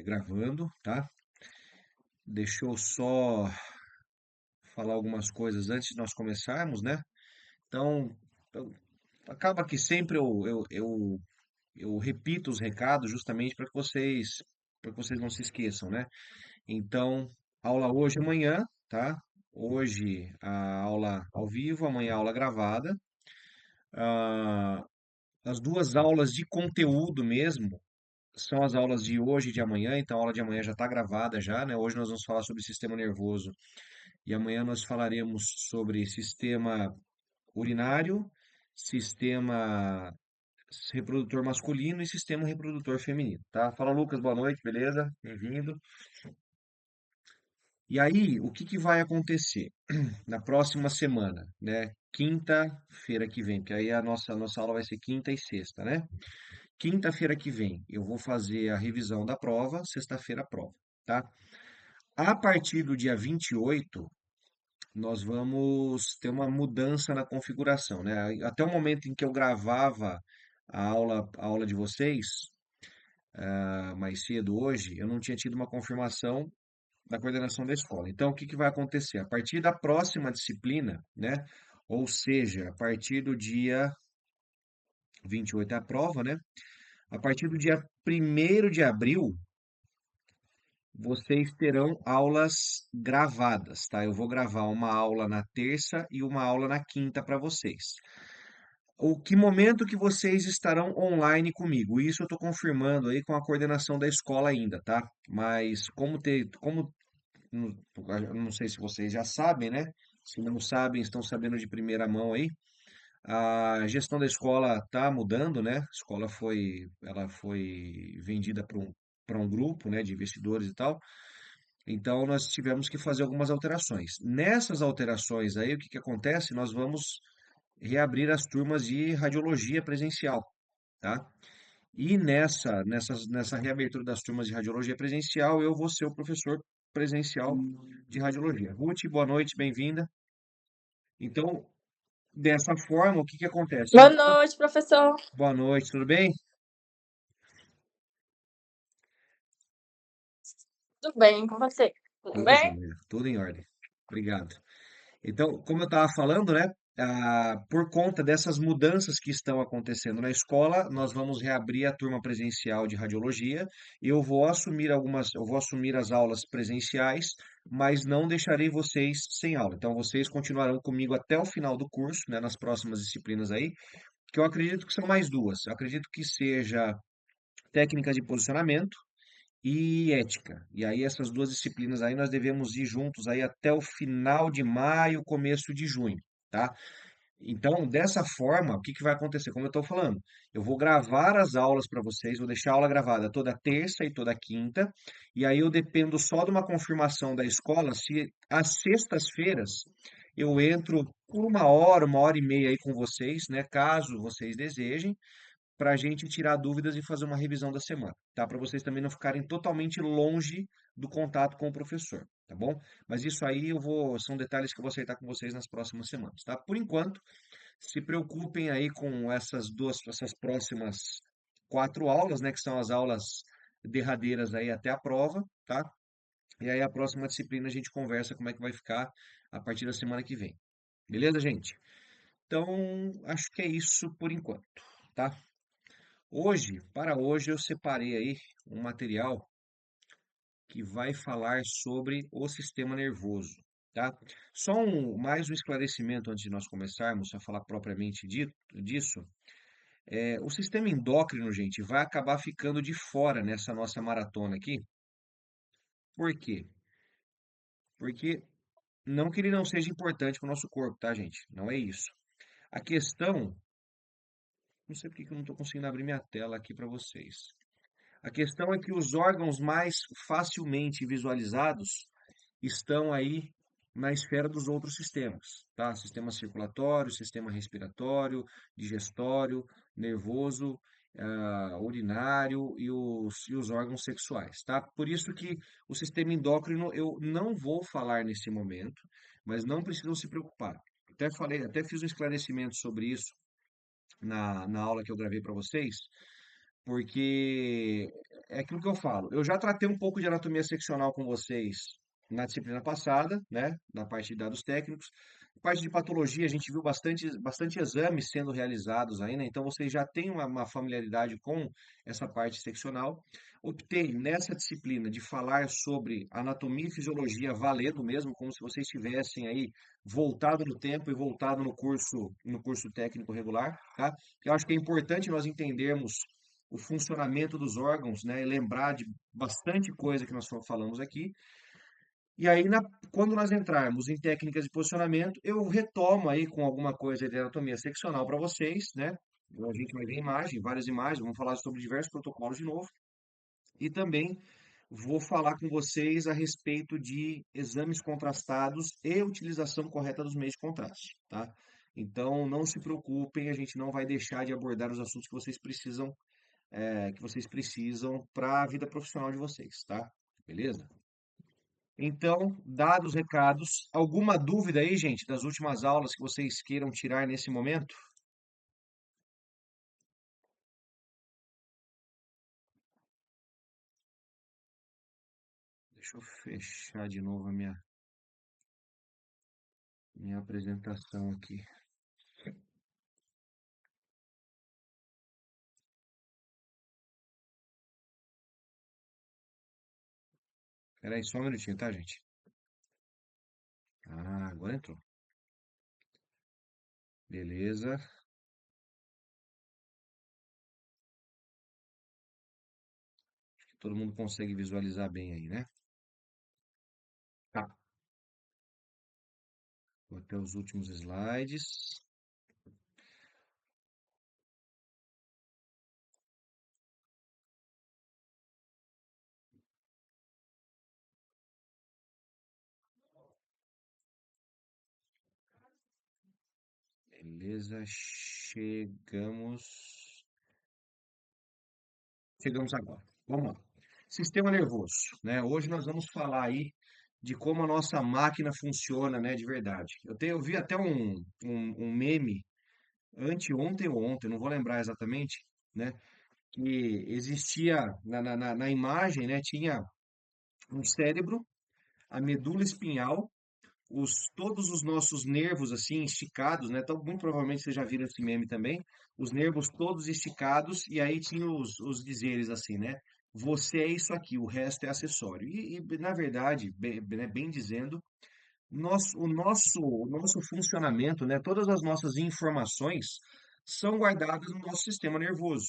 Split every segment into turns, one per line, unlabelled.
gravando, tá? Deixa eu só falar algumas coisas antes de nós começarmos, né? Então, eu- acaba que sempre eu repito os recados justamente para que vocês não se esqueçam, né? Então, aula hoje e amanhã, tá? Hoje a aula ao vivo, amanhã a aula gravada. Ah, as duas aulas de conteúdo mesmo são as aulas de hoje e de amanhã, então a aula de amanhã já está gravada já, né? Hoje nós vamos falar sobre sistema nervoso e amanhã nós falaremos sobre sistema urinário, sistema reprodutor masculino e sistema reprodutor feminino, tá? Fala Lucas, boa noite, beleza? Bem-vindo. E aí, o que que vai acontecer na próxima semana, né? Quinta-feira que vem, que aí a nossa aula vai ser quinta e sexta, né? Quinta-feira que vem eu vou fazer a revisão da prova, sexta-feira a prova, tá? A partir do dia 28, nós vamos ter uma mudança na configuração, né? Até o momento em que eu gravava a aula de vocês, mais cedo hoje, eu não tinha tido uma confirmação da coordenação da escola. Então, o que que vai acontecer? A partir da próxima disciplina, né? Ou seja, a partir do dia 28 é a prova, né? A partir do dia 1º de abril, vocês terão aulas gravadas, tá? Eu vou gravar uma aula na terça e uma aula na quinta para vocês. O que momento que vocês estarão online comigo? Isso eu estou confirmando aí com a coordenação da escola ainda, tá? Mas não eu não sei se vocês já sabem, né? Se não sabem, estão sabendo de primeira mão aí. A gestão da escola está mudando, né? A escola ela foi vendida para um grupo, né, de investidores e tal. Então, nós tivemos que fazer algumas alterações. Nessas alterações aí, o que que acontece? Nós vamos reabrir as turmas de radiologia presencial, tá? E nessa reabertura das turmas de radiologia presencial, eu vou ser o professor presencial de radiologia. Ruth, boa noite, bem-vinda. Então, dessa forma, o que que acontece?
Boa noite, professor.
Boa noite, tudo bem?
Tudo bem com você? Tudo
Tudo
bem?
jóia, tudo em ordem. Obrigado. Então, como eu estava falando, né, por conta dessas mudanças que estão acontecendo na escola, nós vamos reabrir a turma presencial de radiologia. Eu vou assumir as aulas presenciais, mas não deixarei vocês sem aula. Então, vocês continuarão comigo até o final do curso, né, nas próximas disciplinas aí, que eu acredito que são mais duas. Eu acredito que seja técnicas de posicionamento e ética. E aí essas duas disciplinas aí nós devemos ir juntos aí até o final de maio, começo de junho, tá? Então, dessa forma, o que que vai acontecer? Como eu estou falando, eu vou gravar as aulas para vocês, vou deixar a aula gravada toda terça e toda quinta, e aí eu dependo só de uma confirmação da escola se às sextas-feiras eu entro por uma hora e meia aí com vocês, né? Caso vocês desejem, para a gente tirar dúvidas e fazer uma revisão da semana, tá? Para vocês também não ficarem totalmente longe do contato com o professor, tá bom? Mas isso aí são detalhes que eu vou acertar com vocês nas próximas semanas, tá? Por enquanto, se preocupem aí com essas próximas 4 aulas, né? Que são as aulas derradeiras aí até a prova, tá? E aí a próxima disciplina a gente conversa como é que vai ficar a partir da semana que vem. Beleza, gente? Então, acho que é isso por enquanto, tá? Para hoje, eu separei aí um material que vai falar sobre o sistema nervoso, tá? Só mais um esclarecimento antes de nós começarmos a falar propriamente disso. O sistema endócrino, gente, vai acabar ficando de fora nessa nossa maratona aqui. Por quê? Porque não que ele não seja importante para o nosso corpo, tá, gente? Não é isso. A questão, não sei por que que eu não estou conseguindo abrir minha tela aqui para vocês. A questão é que os órgãos mais facilmente visualizados estão aí na esfera dos outros sistemas, tá? Sistema circulatório, sistema respiratório, digestório, nervoso, urinário e os órgãos sexuais, tá? Por isso que o sistema endócrino eu não vou falar nesse momento, mas não precisam se preocupar. Até fiz um esclarecimento sobre isso na aula que eu gravei para vocês, porque é aquilo que eu falo. Eu já tratei um pouco de anatomia seccional com vocês na disciplina passada, né? Na parte de dados técnicos. Parte de patologia, a gente viu bastante exames sendo realizados aí, né? Então vocês já têm uma familiaridade com essa parte seccional. Optei nessa disciplina de falar sobre anatomia e fisiologia valendo mesmo, como se vocês tivessem aí voltado no tempo e voltado no curso técnico regular, tá? Eu acho que é importante nós entendermos o funcionamento dos órgãos, né, e lembrar de bastante coisa que nós falamos aqui. E aí, quando nós entrarmos em técnicas de posicionamento, eu retomo aí com alguma coisa de anatomia seccional para vocês, né? A gente vai ver imagem, várias imagens, vamos falar sobre diversos protocolos de novo. E também vou falar com vocês a respeito de exames contrastados e utilização correta dos meios de contraste, tá? Então, não se preocupem, a gente não vai deixar de abordar os assuntos que vocês precisam para a vida profissional de vocês, tá? Beleza? Então, dados os recados, alguma dúvida aí, gente, das últimas aulas que vocês queiram tirar nesse momento? Deixa eu fechar de novo a minha apresentação aqui. Espera aí só um minutinho, tá, gente? Ah, agora entrou. Beleza. Todo mundo consegue visualizar bem aí, né? Tá. Vou até os últimos slides. Beleza, chegamos agora. Vamos lá. Sistema nervoso, né? Hoje nós vamos falar aí de como a nossa máquina funciona, né, de verdade. Eu vi até um meme anteontem ou ontem, não vou lembrar exatamente, né? Que existia na imagem, né? Tinha um cérebro, a medula espinhal, todos os nossos nervos assim esticados, né? Então, muito provavelmente vocês já viram esse meme também. Os nervos todos esticados e aí tinha os dizeres assim, né? Você é isso aqui, o resto é acessório. Na verdade, bem dizendo, o nosso funcionamento, né? Todas as nossas informações são guardadas no nosso sistema nervoso,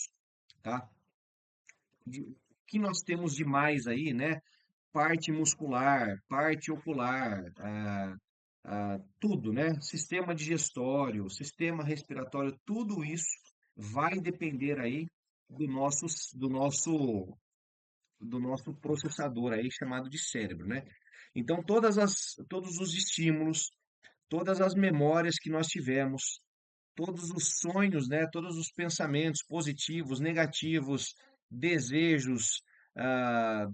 tá? O que nós temos de mais aí, né? Parte muscular, parte ocular, tudo, né? Sistema digestório, sistema respiratório, tudo isso vai depender aí do nosso, do nosso, do nosso processador aí chamado de cérebro, né? Então, todos os estímulos, todas as memórias que nós tivemos, todos os sonhos, né? Todos os pensamentos positivos, negativos, desejos, ah,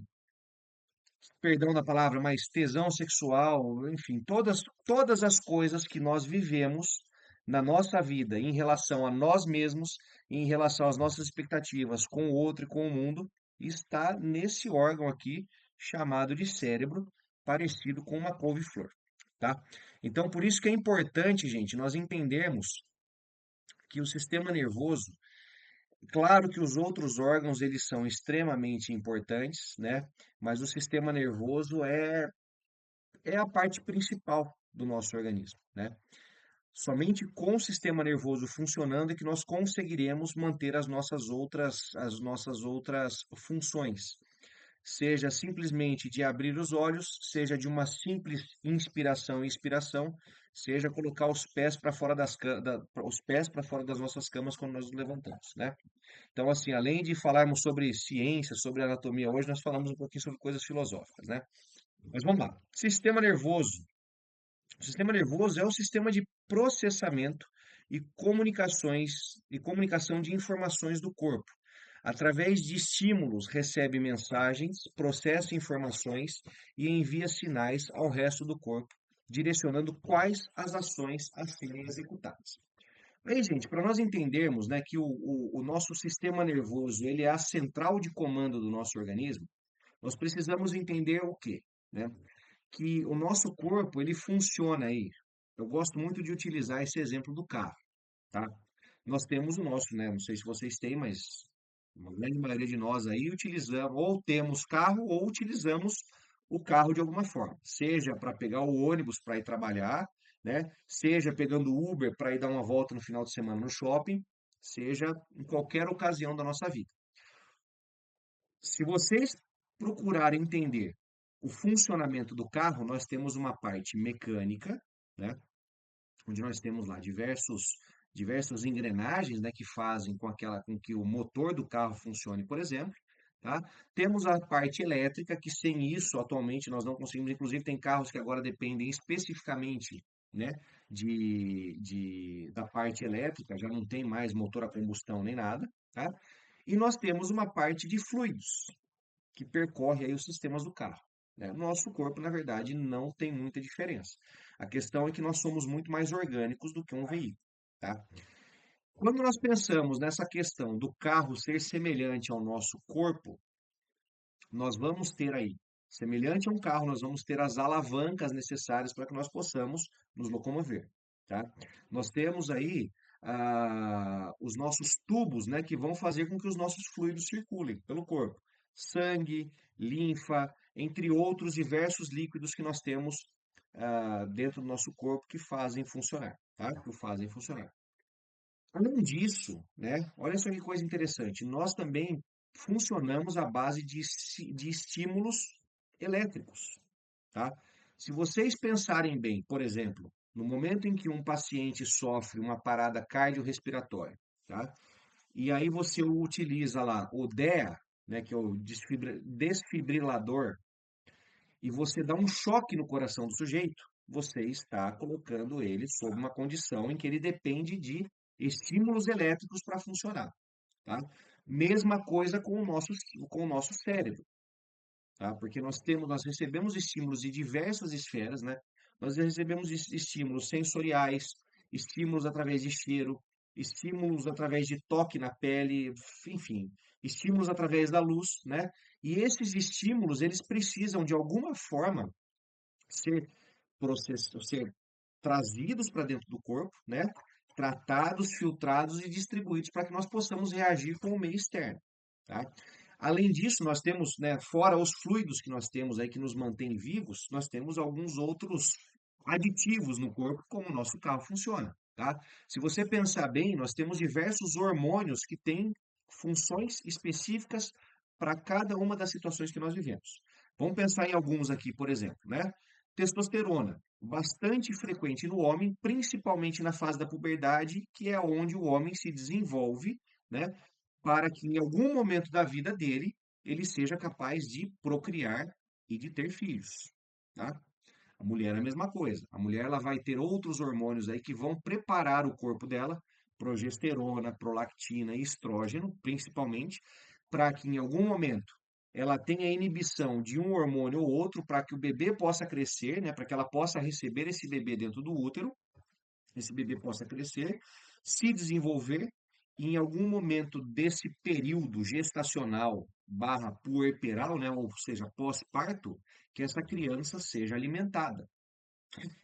perdão da palavra, mas tesão sexual, enfim, todas as coisas que nós vivemos na nossa vida em relação a nós mesmos, em relação às nossas expectativas com o outro e com o mundo, está nesse órgão aqui chamado de cérebro, parecido com uma couve-flor, tá? Então, por isso que é importante, gente, nós entendermos que o sistema nervoso, claro que os outros órgãos eles são extremamente importantes, né? Mas o sistema nervoso é a parte principal do nosso organismo, né? Somente com o sistema nervoso funcionando é que nós conseguiremos manter as nossas outras funções. Seja simplesmente de abrir os olhos, seja de uma simples inspiração e expiração, seja colocar os pés para fora os pés para fora das nossas camas quando nós nos levantamos, né? Então, assim, além de falarmos sobre ciência, sobre anatomia hoje, nós falamos um pouquinho sobre coisas filosóficas, né? Mas vamos lá. Sistema nervoso. O sistema nervoso é o sistema de processamento e comunicação de informações do corpo. Através de estímulos, recebe mensagens, processa informações e envia sinais ao resto do corpo, direcionando quais as ações a serem executadas. Aí, gente, para nós entendermos, né, que o nosso sistema nervoso, ele é a central de comando do nosso organismo, nós precisamos entender o quê, né? Que o nosso corpo, ele funciona aí. Eu gosto muito de utilizar esse exemplo do carro, tá? Nós temos o nosso, né? Não sei se vocês têm, mas uma grande maioria de nós aí utilizamos, ou temos carro, ou utilizamos o carro de alguma forma. Seja para pegar o ônibus para ir trabalhar, né? Seja pegando o Uber para ir dar uma volta no final de semana no shopping, seja em qualquer ocasião da nossa vida. Se vocês procurarem entender o funcionamento do carro, nós temos uma parte mecânica, né? Onde nós temos lá diversas engrenagens, né, que fazem com que o motor do carro funcione, por exemplo, tá? Temos a parte elétrica, que sem isso, atualmente, nós não conseguimos, inclusive tem carros que agora dependem especificamente, né, da parte elétrica, já não tem mais motor a combustão nem nada, tá? E nós temos uma parte de fluidos, que percorre aí os sistemas do carro, né? Nosso corpo, na verdade, não tem muita diferença. A questão é que nós somos muito mais orgânicos do que um veículo, tá? Quando nós pensamos nessa questão do carro ser semelhante ao nosso corpo, nós vamos ter aí, semelhante a um carro, nós vamos ter as alavancas necessárias para que nós possamos nos locomover, tá? Nós temos aí os nossos tubos, né, que vão fazer com que os nossos fluidos circulem pelo corpo. Sangue, linfa, entre outros diversos líquidos que nós temos dentro do nosso corpo que fazem funcionar, tá? Que o fazem funcionar. Além disso, né, olha só que coisa interessante, nós também funcionamos à base de estímulos elétricos, tá? Se vocês pensarem bem, por exemplo, no momento em que um paciente sofre uma parada cardiorrespiratória, tá? E aí você utiliza lá o DEA, né, que é o desfibrilador, e você dá um choque no coração do sujeito, você está colocando ele sob uma condição em que ele depende de estímulos elétricos para funcionar, tá? Mesma coisa com o nosso cérebro, tá? Porque nós recebemos estímulos de diversas esferas, né? Nós recebemos estímulos sensoriais, estímulos através de cheiro, estímulos através de toque na pele, enfim, estímulos através da luz, né? E esses estímulos, eles precisam de alguma forma ser ser trazidos para dentro do corpo, né? Tratados, filtrados e distribuídos para que nós possamos reagir com o meio externo, tá? Além disso, nós temos, né, fora os fluidos que nós temos aí que nos mantêm vivos, nós temos alguns outros aditivos no corpo, como o nosso carro funciona, tá? Se você pensar bem, nós temos diversos hormônios que têm funções específicas para cada uma das situações que nós vivemos. Vamos pensar em alguns aqui, por exemplo, né? Testosterona, bastante frequente no homem, principalmente na fase da puberdade, que é onde o homem se desenvolve, né, para que em algum momento da vida dele ele seja capaz de procriar e de ter filhos, tá? A mulher é a mesma coisa. A mulher ela vai ter outros hormônios aí que vão preparar o corpo dela, progesterona, prolactina e estrógeno, principalmente, para que em algum momento ela tenha inibição de um hormônio ou outro para que o bebê possa crescer, né, para que ela possa receber esse bebê dentro do útero, esse bebê possa crescer, se desenvolver e em algum momento desse período gestacional barra puerperal, né, ou seja, pós-parto, que essa criança seja alimentada.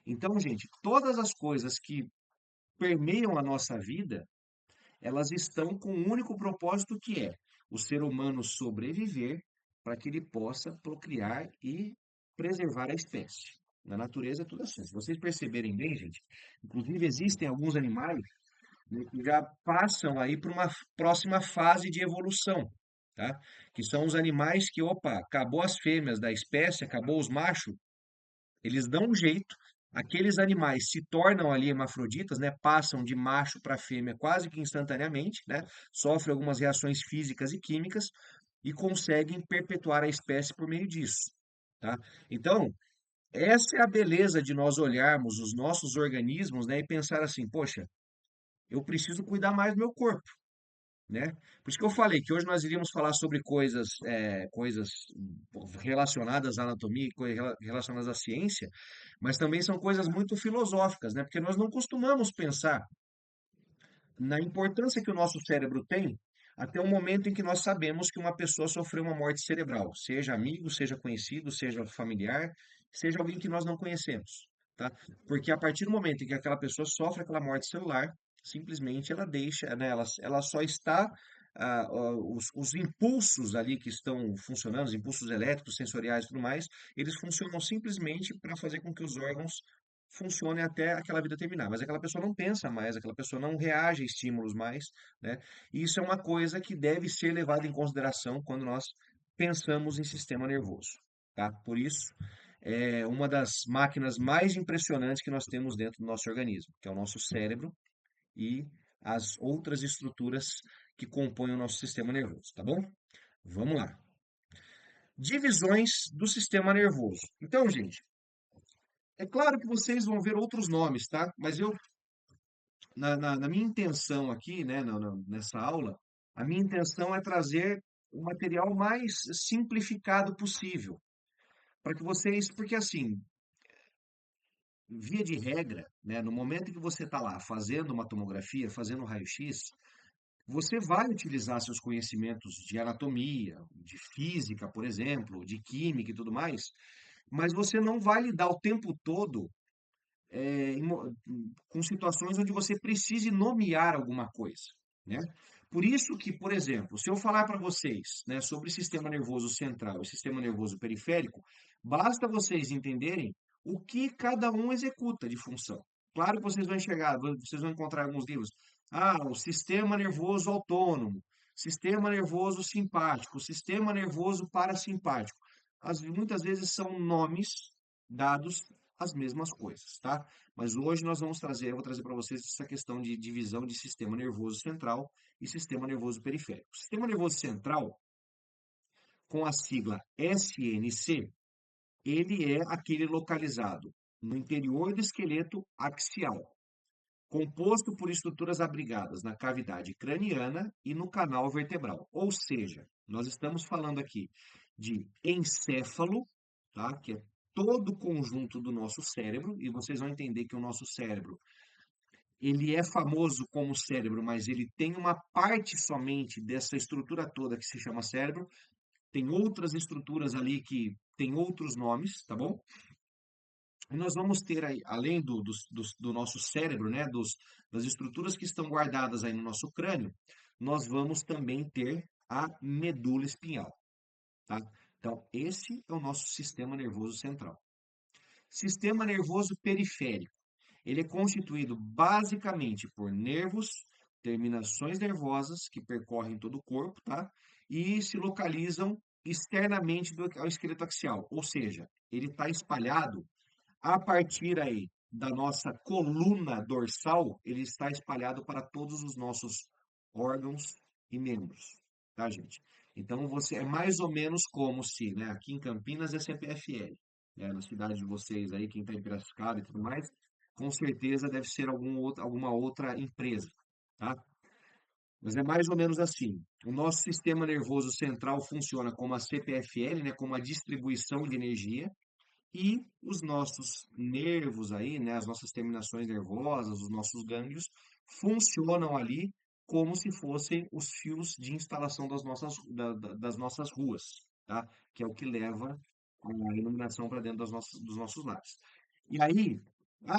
Então, gente, todas as coisas que permeiam a nossa vida, elas estão com um único propósito que é o ser humano sobreviver para que ele possa procriar e preservar a espécie. Na natureza é tudo assim. Se vocês perceberem bem, gente, inclusive existem alguns animais, né, que já passam aí para uma próxima fase de evolução, tá? Que são os animais que, opa, acabou as fêmeas da espécie, acabou os machos, eles dão um jeito, aqueles animais se tornam ali hermafroditas, né? Passam de macho para fêmea quase que instantaneamente, né? Sofrem algumas reações físicas e químicas e conseguem perpetuar a espécie por meio disso, tá? Então, essa é a beleza de nós olharmos os nossos organismos, né, e pensar assim, poxa, eu preciso cuidar mais do meu corpo, né? Por isso que eu falei que hoje nós iríamos falar sobre coisas relacionadas à anatomia, relacionadas à ciência, mas também são coisas muito filosóficas, né? Porque nós não costumamos pensar na importância que o nosso cérebro tem, até o momento em que nós sabemos que uma pessoa sofreu uma morte cerebral, seja amigo, seja conhecido, seja familiar, seja alguém que nós não conhecemos, tá? Porque a partir do momento em que aquela pessoa sofre aquela morte celular, simplesmente ela deixa, né? Ela só está os impulsos ali que estão funcionando, os impulsos elétricos, sensoriais e tudo mais, eles funcionam simplesmente para fazer com que os órgãos funcionem até aquela vida terminar. Mas aquela pessoa não pensa mais, aquela pessoa não reage a estímulos mais, né? E isso é uma coisa que deve ser levada em consideração quando nós pensamos em sistema nervoso, tá? Por isso, é uma das máquinas mais impressionantes que nós temos dentro do nosso organismo, que é o nosso cérebro e as outras estruturas que compõem o nosso sistema nervoso, tá bom? Vamos lá. Divisões do sistema nervoso. Então, gente, é claro que vocês vão ver outros nomes, tá? Mas na minha intenção aqui, né, nessa aula, a minha intenção é trazer o material mais simplificado possível, para que vocês, porque assim, via de regra, né, no momento em que você está lá fazendo uma tomografia, fazendo um raio-x, você vai utilizar seus conhecimentos de anatomia, de física, por exemplo, de química e tudo mais, mas você não vai lidar o tempo todo com situações onde você precise nomear alguma coisa, né? Por isso que, por exemplo, se eu falar para vocês, né, sobre sistema nervoso central e sistema nervoso periférico, basta vocês entenderem o que cada um executa de função. Claro que vocês vão enxergar, vocês vão encontrar alguns livros. Ah, o sistema nervoso autônomo, sistema nervoso simpático, sistema nervoso parasimpático. Muitas vezes são nomes dados às mesmas coisas, tá? Mas hoje nós vamos trazer, eu vou trazer para vocês essa questão de divisão de sistema nervoso central e sistema nervoso periférico. O sistema nervoso central, com a sigla SNC, ele é aquele localizado no interior do esqueleto axial, composto por estruturas abrigadas na cavidade craniana e no canal vertebral. Ou seja, nós estamos falando aqui de encéfalo, tá? Que é todo o conjunto do nosso cérebro, e vocês vão entender que o nosso cérebro ele é famoso como cérebro, mas ele tem uma parte somente dessa estrutura toda que se chama cérebro. Tem outras estruturas ali que têm outros nomes, tá bom? E nós vamos ter aí, além do nosso cérebro, né, das estruturas que estão guardadas aí no nosso crânio, nós vamos também ter a medula espinhal, tá? Então, esse é o nosso sistema nervoso central. Sistema nervoso periférico. Ele é constituído basicamente por nervos, terminações nervosas que percorrem todo o corpo, tá? E se localizam externamente ao esqueleto axial, ou seja, ele está espalhado a partir aí da nossa coluna dorsal, ele está espalhado para todos os nossos órgãos e membros, tá, gente? Então você é mais ou menos como se, né, aqui em Campinas é CPFL, né, na cidade de vocês aí, quem está em Piracicaba e tudo mais, com certeza deve ser alguma outra empresa, tá? Mas é mais ou menos assim. O nosso sistema nervoso central funciona como a CPFL, né, como a distribuição de energia, e os nossos nervos aí, né, as nossas terminações nervosas, os nossos gânglios, funcionam ali como se fossem os fios de instalação das nossas ruas, tá? Que é o que leva a iluminação para dentro dos nossos lares. E aí,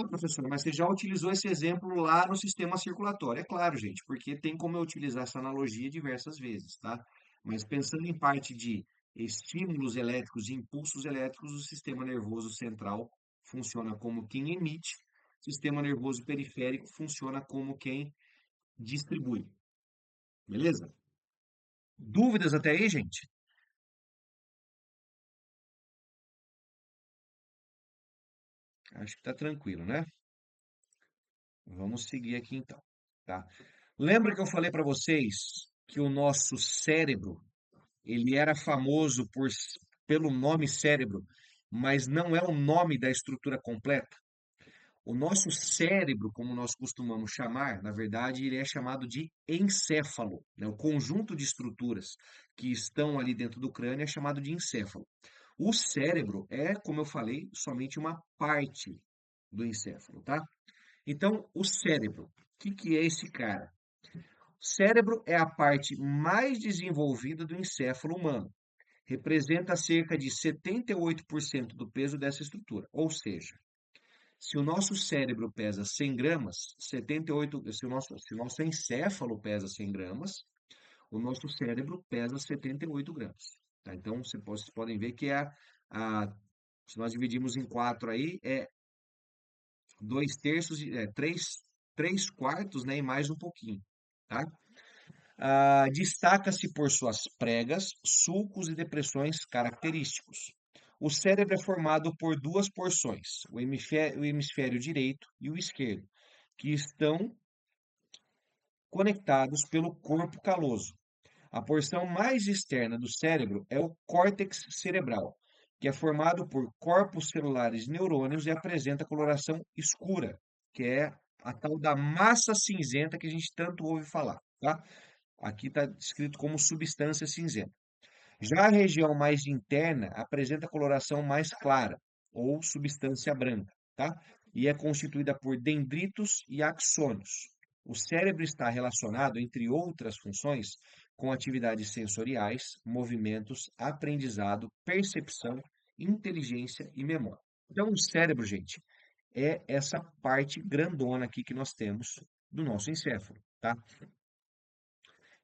professor, mas você já utilizou esse exemplo lá no sistema circulatório. É claro, gente, porque tem como eu utilizar essa analogia diversas vezes, tá? Mas pensando em parte de estímulos elétricos e impulsos elétricos, o sistema nervoso central funciona como quem emite, o sistema nervoso periférico funciona como quem distribui. Beleza? Dúvidas até aí, gente? Acho que tá tranquilo, né? Vamos seguir aqui então, tá? Lembra que eu falei para vocês que o nosso cérebro, ele era famoso pelo nome cérebro, mas não é o nome da estrutura completa? O nosso cérebro, como nós costumamos chamar, na verdade, ele é chamado de encéfalo, né? O conjunto de estruturas que estão ali dentro do crânio é chamado de encéfalo. O cérebro é, como eu falei, somente uma parte do encéfalo, tá? Então, o cérebro, o que que é esse cara? Cérebro é a parte mais desenvolvida do encéfalo humano. Representa cerca de 78% do peso dessa estrutura. Ou seja, se o nosso cérebro pesa 100 gramas, 78, se o nosso encéfalo pesa 100 gramas, o nosso cérebro pesa 78 gramas. Tá? Então, vocês podem ver que se nós dividimos em quatro aí, é dois terços, três quartos, né, e mais um pouquinho. Tá? Destaca-se por suas pregas, sulcos e depressões característicos. O cérebro é formado por duas porções, o hemisfério direito e o esquerdo, que estão conectados pelo corpo caloso. A porção mais externa do cérebro é o córtex cerebral, que é formado por corpos celulares de neurônios e apresenta coloração escura, que é a tal da massa cinzenta que a gente tanto ouve falar, tá? Aqui está descrito como substância cinzenta. Já a região mais interna apresenta coloração mais clara, ou substância branca, tá? E é constituída por dendritos e axônios. O cérebro está relacionado, entre outras funções, com atividades sensoriais, movimentos, aprendizado, percepção, inteligência e memória. Então, o cérebro, gente, é essa parte grandona aqui que nós temos do nosso encéfalo, tá?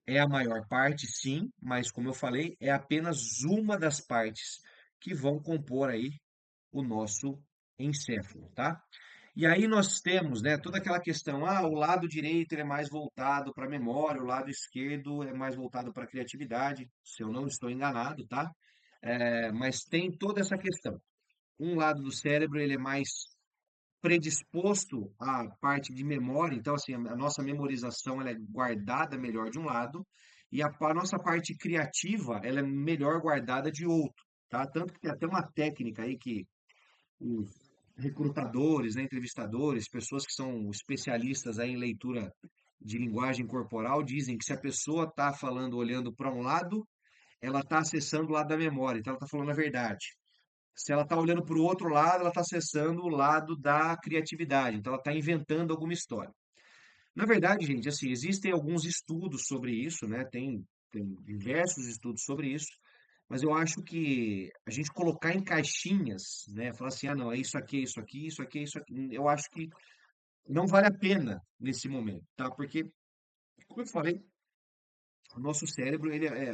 É a maior parte, sim, mas como eu falei, é apenas uma das partes que vão compor aí o nosso encéfalo, tá? E aí nós temos, né, toda aquela questão, o lado direito ele é mais voltado para a memória, o lado esquerdo é mais voltado para a criatividade, se eu não estou enganado, tá? Mas tem toda essa questão. Um lado do cérebro ele é mais predisposto à parte de memória, então assim, a nossa memorização ela é guardada melhor de um lado e a nossa parte criativa ela é melhor guardada de outro, tá? Tanto que tem até uma técnica aí que os recrutadores, né, entrevistadores, pessoas que são especialistas aí em leitura de linguagem corporal dizem que se a pessoa está falando olhando para um lado, ela está acessando o lado da memória, então ela está falando a verdade. Se ela está olhando para o outro lado, ela está acessando o lado da criatividade. Então, ela está inventando alguma história. Na verdade, gente, assim, existem alguns estudos sobre isso, né? Tem diversos estudos sobre isso. Mas eu acho que a gente colocar em caixinhas, né? Falar assim, não, é isso aqui, é isso aqui, isso aqui, é isso aqui. Eu acho que não vale a pena nesse momento, tá? Porque, como eu falei, o nosso cérebro,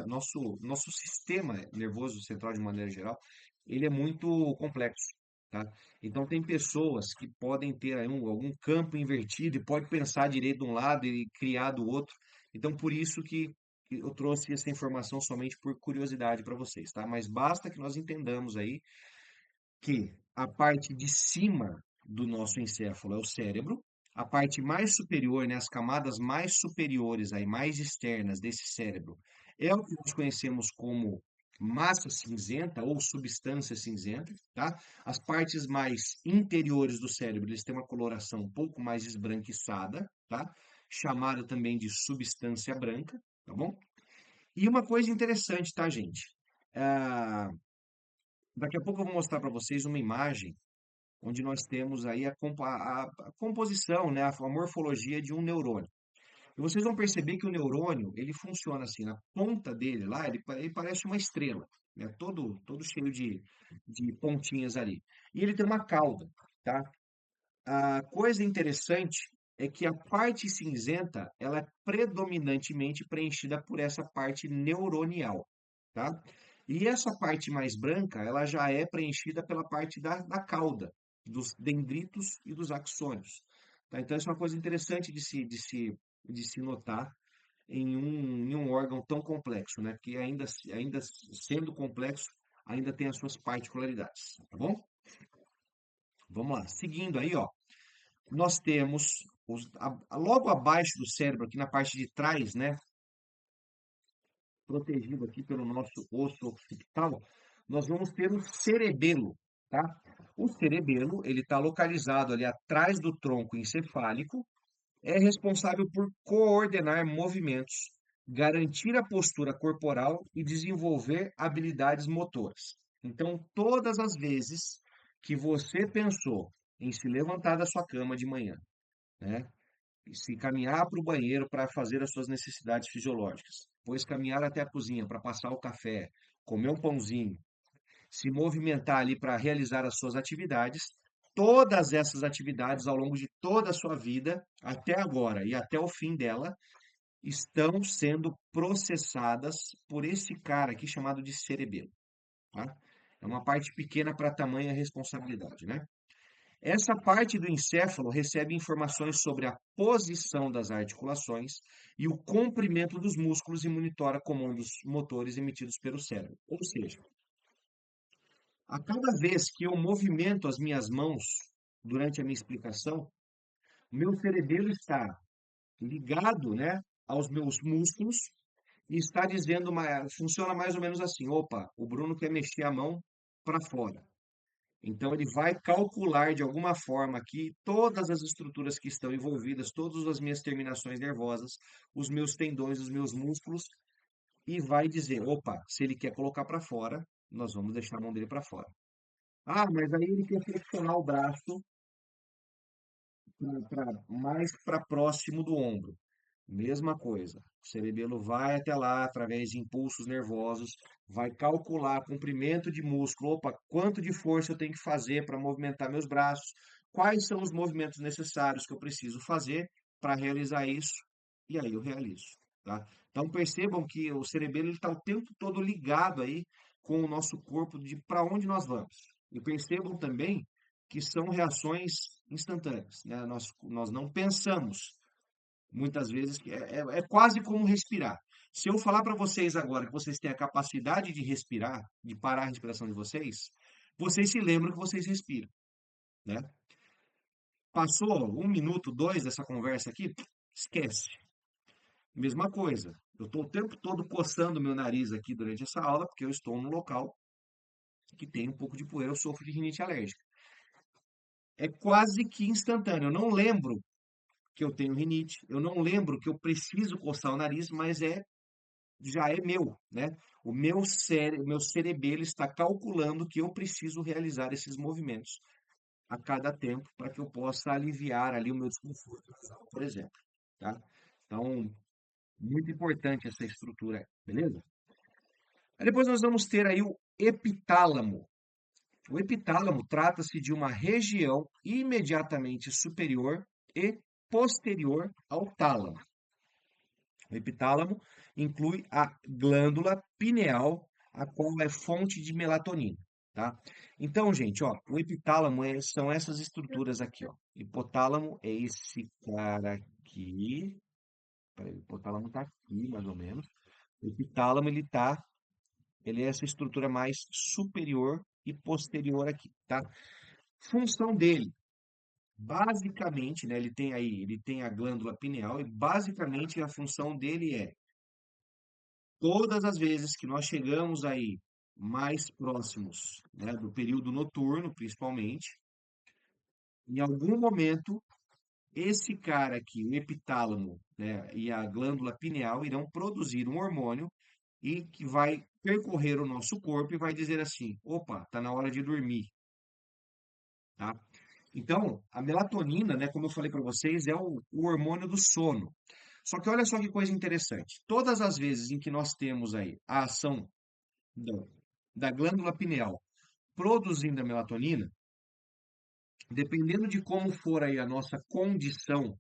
nosso sistema nervoso central, de maneira geral, ele é muito complexo, tá? Então, tem pessoas que podem ter aí algum campo invertido e pode pensar direito de um lado e criar do outro. Então, por isso que eu trouxe essa informação somente por curiosidade para vocês, tá? Mas basta que nós entendamos aí que a parte de cima do nosso encéfalo é o cérebro, a parte mais superior, né, as camadas mais superiores, aí, mais externas desse cérebro, é o que nós conhecemos como massa cinzenta ou substância cinzenta, tá? As partes mais interiores do cérebro, eles têm uma coloração um pouco mais esbranquiçada, tá? Chamada também de substância branca, tá bom? E uma coisa interessante, tá, gente? Ah, Daqui a pouco eu vou mostrar para vocês uma imagem onde nós temos aí a composição, né, a morfologia de um neurônio. E vocês vão perceber que o neurônio, ele funciona assim, na ponta dele lá, ele parece uma estrela, né, todo cheio de pontinhas ali. E ele tem uma cauda, tá? A coisa interessante é que a parte cinzenta, ela é predominantemente preenchida por essa parte neuronial, tá? E essa parte mais branca, ela já é preenchida pela parte da cauda, dos dendritos e dos axônios, tá? Então, isso é uma coisa interessante de se notar em um órgão tão complexo, né? Que ainda sendo complexo, ainda tem as suas particularidades, tá bom? Vamos lá, seguindo aí, ó. Nós temos logo abaixo do cérebro, aqui na parte de trás, né, protegido aqui pelo nosso osso occipital, nós vamos ter o cerebelo, tá? O cerebelo, ele está localizado ali atrás do tronco encefálico, é responsável por coordenar movimentos, garantir a postura corporal e desenvolver habilidades motoras. Então, todas as vezes que você pensou em se levantar da sua cama de manhã, né? Se caminhar para o banheiro para fazer as suas necessidades fisiológicas, depois caminhar até a cozinha para passar o café, comer um pãozinho, se movimentar ali para realizar as suas atividades, todas essas atividades ao longo de toda a sua vida, até agora e até o fim dela, estão sendo processadas por esse cara aqui chamado de cerebelo, tá? É uma parte pequena para tamanha responsabilidade, né? Essa parte do encéfalo recebe informações sobre a posição das articulações e o comprimento dos músculos e monitora comandos motores emitidos pelo cérebro. Ou seja, a cada vez que eu movimento as minhas mãos durante a minha explicação, meu cerebelo está ligado, né, aos meus músculos e está dizendo, funciona mais ou menos assim: opa, o Bruno quer mexer a mão para fora. Então ele vai calcular de alguma forma aqui todas as estruturas que estão envolvidas, todas as minhas terminações nervosas, os meus tendões, os meus músculos, e vai dizer, opa, se ele quer colocar para fora, nós vamos deixar a mão dele para fora. Ah, mas aí ele quer flexionar o braço mais para próximo do ombro. Mesma coisa. O cerebelo vai até lá através de impulsos nervosos, vai calcular comprimento de músculo, opa, quanto de força eu tenho que fazer para movimentar meus braços, quais são os movimentos necessários que eu preciso fazer para realizar isso, e aí eu realizo, tá? Então percebam que o cerebelo está o tempo todo ligado aí com o nosso corpo de para onde nós vamos. E percebam também que são reações instantâneas, né? Nós não pensamos. Muitas vezes é quase como respirar. Se eu falar para vocês agora que vocês têm a capacidade de respirar, de parar a respiração de vocês, vocês se lembram que vocês respiram, né? Passou um minuto, dois dessa conversa aqui, esquece. Mesma coisa. Eu estou o tempo todo coçando meu nariz aqui durante essa aula, porque eu estou num local que tem um pouco de poeira, eu sofro de rinite alérgica. É quase que instantâneo. Eu não lembro que eu tenho rinite, eu não lembro que eu preciso coçar o nariz, mas já é meu, né? Meu cerebelo está calculando que eu preciso realizar esses movimentos a cada tempo para que eu possa aliviar ali o meu desconforto, por exemplo, tá? Então, muito importante essa estrutura, beleza? Aí depois nós vamos ter aí o epitálamo. O epitálamo trata-se de uma região imediatamente superior e posterior ao tálamo. O epitálamo inclui a glândula pineal, a qual é fonte de melatonina, tá? Então, gente, ó, o epitálamo são essas estruturas aqui, ó. Hipotálamo é esse cara aqui. Peraí, o hipotálamo tá aqui, mais ou menos. O epitálamo, ele é essa estrutura mais superior e posterior aqui, tá? Função dele, basicamente, né, ele tem a glândula pineal e basicamente a função dele é todas as vezes que nós chegamos aí mais próximos, né, do período noturno, principalmente, em algum momento, esse cara aqui, o epitálamo, né, e a glândula pineal irão produzir um hormônio e que vai percorrer o nosso corpo e vai dizer assim: opa, tá na hora de dormir, tá? Então, a melatonina, né, como eu falei para vocês, é o hormônio do sono. Só que olha só que coisa interessante. Todas as vezes em que nós temos aí a ação da, da glândula pineal produzindo a melatonina, dependendo de como for aí a nossa condição,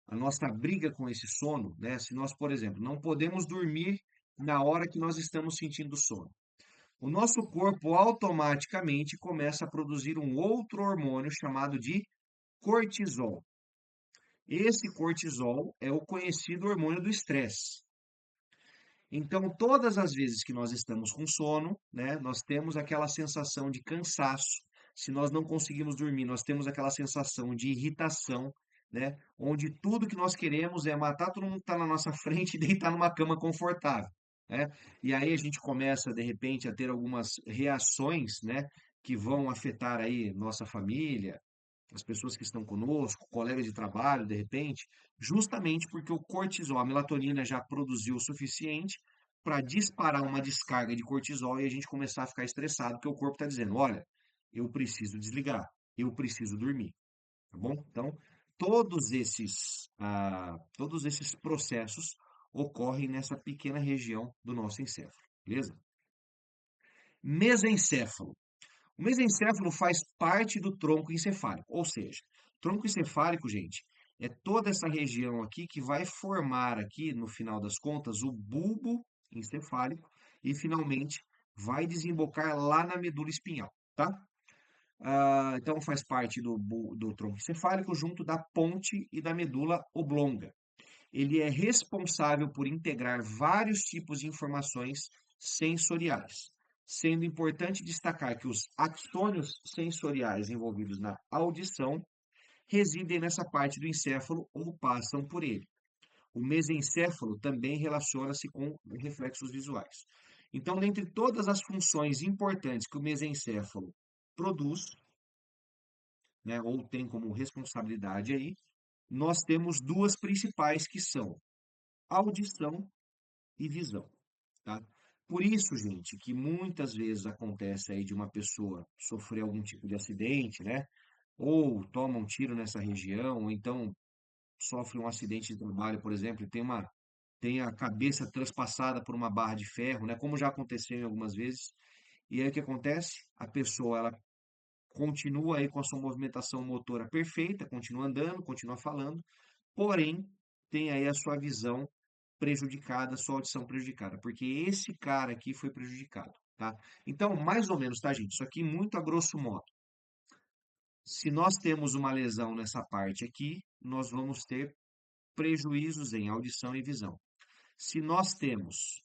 a nossa briga com esse sono, né? Se nós, por exemplo, não podemos dormir na hora que nós estamos sentindo sono, o nosso corpo automaticamente começa a produzir um outro hormônio chamado de cortisol. Esse cortisol é o conhecido hormônio do estresse. Então, todas as vezes que nós estamos com sono, né, nós temos aquela sensação de cansaço. Se nós não conseguimos dormir, nós temos aquela sensação de irritação, né, onde tudo que nós queremos é matar todo mundo que está na nossa frente e deitar numa cama confortável, né? E aí a gente começa, de repente, a ter algumas reações, né, que vão afetar aí nossa família, as pessoas que estão conosco, colegas de trabalho, de repente, justamente porque o cortisol, a melatonina já produziu o suficiente para disparar uma descarga de cortisol e a gente começar a ficar estressado, porque o corpo está dizendo, olha, eu preciso desligar, eu preciso dormir, tá bom? Então, todos esses processos ocorrem nessa pequena região do nosso encéfalo, beleza? Mesencéfalo. O mesencéfalo faz parte do tronco encefálico, ou seja, tronco encefálico, gente, é toda essa região aqui que vai formar aqui, no final das contas, o bulbo encefálico e finalmente vai desembocar lá na medula espinhal, tá? Então faz parte do tronco encefálico junto da ponte e da medula oblonga. Ele é responsável por integrar vários tipos de informações sensoriais, sendo importante destacar que os axônios sensoriais envolvidos na audição residem nessa parte do encéfalo ou passam por ele. O mesencéfalo também relaciona-se com reflexos visuais. Então, dentre todas as funções importantes que o mesencéfalo produz, né, ou tem como responsabilidade aí, nós temos duas principais que são audição e visão, tá? Por isso, gente, que muitas vezes acontece aí de uma pessoa sofrer algum tipo de acidente, né? Ou toma um tiro nessa região, ou então sofre um acidente de trabalho, por exemplo, e tem a cabeça transpassada por uma barra de ferro, né? Como já aconteceu em algumas vezes. E aí o que acontece? A pessoa, ela continua aí com a sua movimentação motora perfeita, continua andando, continua falando, porém tem aí a sua visão prejudicada, sua audição prejudicada, porque esse cara aqui foi prejudicado, tá? Então, mais ou menos, tá, gente? Isso aqui muito a grosso modo. Se nós temos uma lesão nessa parte aqui, nós vamos ter prejuízos em audição e visão. Se nós temos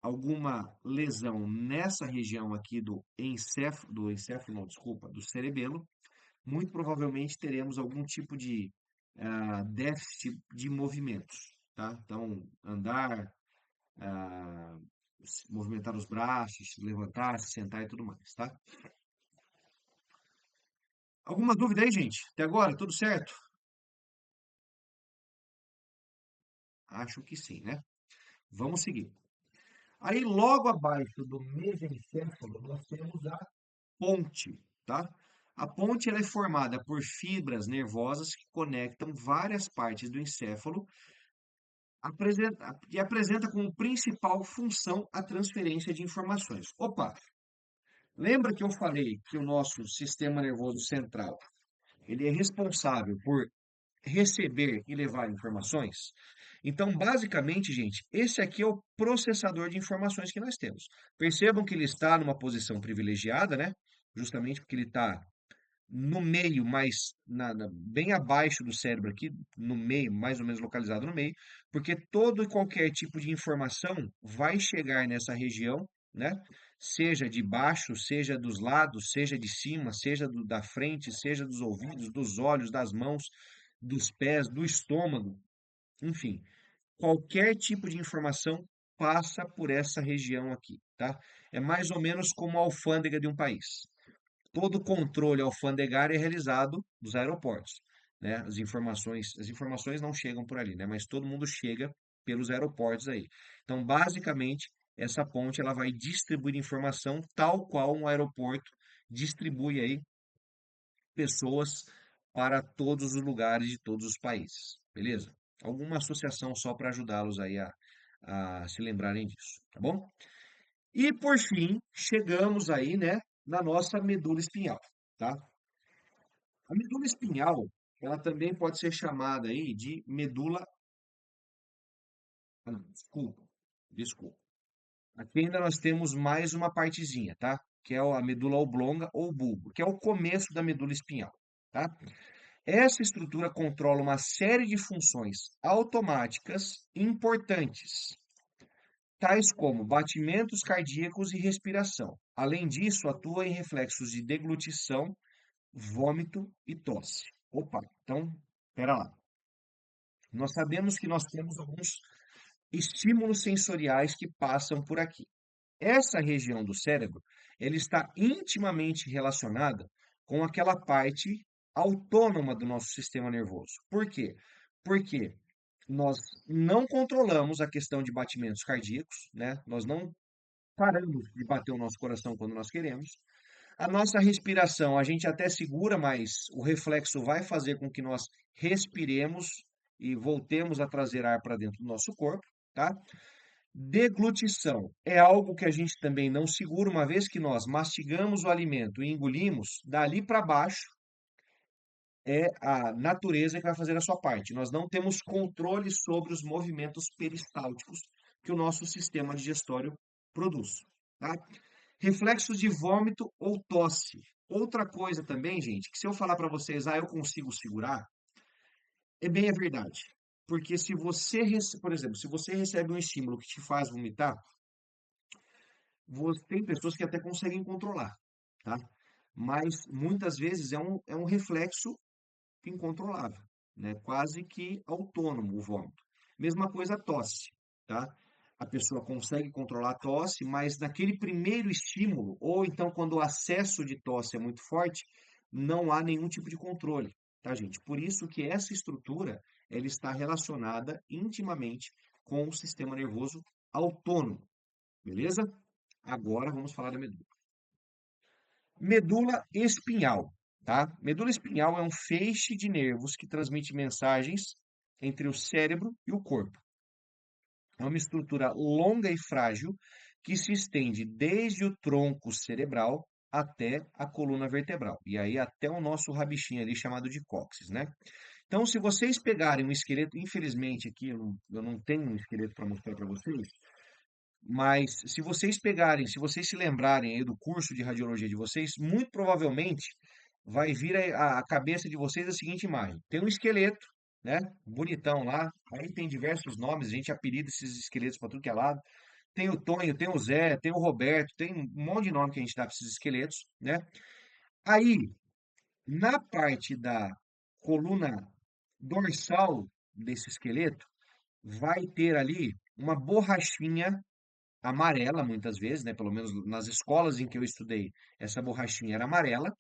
alguma lesão nessa região aqui do encéfalo, não, desculpa, do cerebelo, muito provavelmente teremos algum tipo de déficit de movimentos, tá? Então, andar, ah, movimentar os braços, levantar, se sentar e tudo mais, tá? Alguma dúvida aí, gente? Até agora, tudo certo? Acho que sim, né? Vamos seguir. Aí, logo abaixo do mesencéfalo, nós temos a ponte, tá? A ponte ela é formada por fibras nervosas que conectam várias partes do encéfalo e apresenta como principal função a transferência de informações. Opa, lembra que eu falei que o nosso sistema nervoso central, ele é responsável por receber e levar informações? Então, basicamente, gente, esse aqui é o processador de informações que nós temos. Percebam que ele está numa posição privilegiada, né? Justamente porque ele está no meio, mais bem abaixo do cérebro aqui, no meio, mais ou menos localizado no meio, porque todo e qualquer tipo de informação vai chegar nessa região, né? Seja de baixo, seja dos lados, seja de cima, seja da frente, seja dos ouvidos, dos olhos, das mãos, dos pés, do estômago, enfim, qualquer tipo de informação passa por essa região aqui, tá? É mais ou menos como a alfândega de um país. Todo o controle alfandegário é realizado nos aeroportos, né? As informações não chegam por ali, né? Mas todo mundo chega pelos aeroportos aí. Então, basicamente, essa ponte ela vai distribuir informação tal qual um aeroporto distribui aí pessoas para todos os lugares de todos os países, beleza? Alguma associação só para ajudá-los aí a se lembrarem disso, tá bom? E por fim, chegamos aí, né, na nossa medula espinhal, tá? A medula espinhal, ela também pode ser chamada aí de medula. Ah, não, desculpa, desculpa. Aqui ainda nós temos mais uma partezinha, tá? Que é a medula oblonga ou bulbo, que é o começo da medula espinhal, tá? Essa estrutura controla uma série de funções automáticas importantes, tais como batimentos cardíacos e respiração. Além disso, atua em reflexos de deglutição, vômito e tosse. Opa, então, pera lá. Nós sabemos que nós temos alguns estímulos sensoriais que passam por aqui. Essa região do cérebro, ele está intimamente relacionada com aquela parte autônoma do nosso sistema nervoso. Por quê? Porque nós não controlamos a questão de batimentos cardíacos, né? Nós não paramos de bater o nosso coração quando nós queremos. A nossa respiração, a gente até segura, mas o reflexo vai fazer com que nós respiremos e voltemos a trazer ar para dentro do nosso corpo, tá? Deglutição é algo que a gente também não segura, uma vez que nós mastigamos o alimento e engolimos, dali para baixo é a natureza que vai fazer a sua parte. Nós não temos controle sobre os movimentos peristálticos que o nosso sistema digestório produz, tá? Reflexos de vômito ou tosse. Outra coisa também, gente, que se eu falar para vocês, eu consigo segurar, é bem a verdade. Porque se você, por exemplo, se você recebe um estímulo que te faz vomitar, tem pessoas que até conseguem controlar, tá? Mas muitas vezes é um reflexo incontrolável, né? Quase que autônomo o vômito. Mesma coisa a tosse, tá? A pessoa consegue controlar a tosse, mas naquele primeiro estímulo, ou então quando o acesso de tosse é muito forte, não há nenhum tipo de controle, tá, gente? Por isso que essa estrutura, ela está relacionada intimamente com o sistema nervoso autônomo, beleza? Agora vamos falar da medula. Medula espinhal, tá? Medula espinhal é um feixe de nervos que transmite mensagens entre o cérebro e o corpo. É uma estrutura longa e frágil que se estende desde o tronco cerebral até a coluna vertebral. E aí até o nosso rabichinho ali chamado de cóccix, né? Então, se vocês pegarem um esqueleto, infelizmente aqui eu não tenho um esqueleto para mostrar para vocês, mas se vocês pegarem, se vocês se lembrarem aí do curso de radiologia de vocês, muito provavelmente vai vir a cabeça de vocês a seguinte imagem. Tem um esqueleto, né? Bonitão lá. Aí tem diversos nomes, a gente apelida esses esqueletos para tudo que é lado. Tem o Tonho, tem o Zé, tem o Roberto, tem um monte de nome que a gente dá para esses esqueletos, né? Aí, na parte da coluna dorsal desse esqueleto, vai ter ali uma borrachinha amarela, muitas vezes, né? Pelo menos nas escolas em que eu estudei, essa borrachinha era amarela.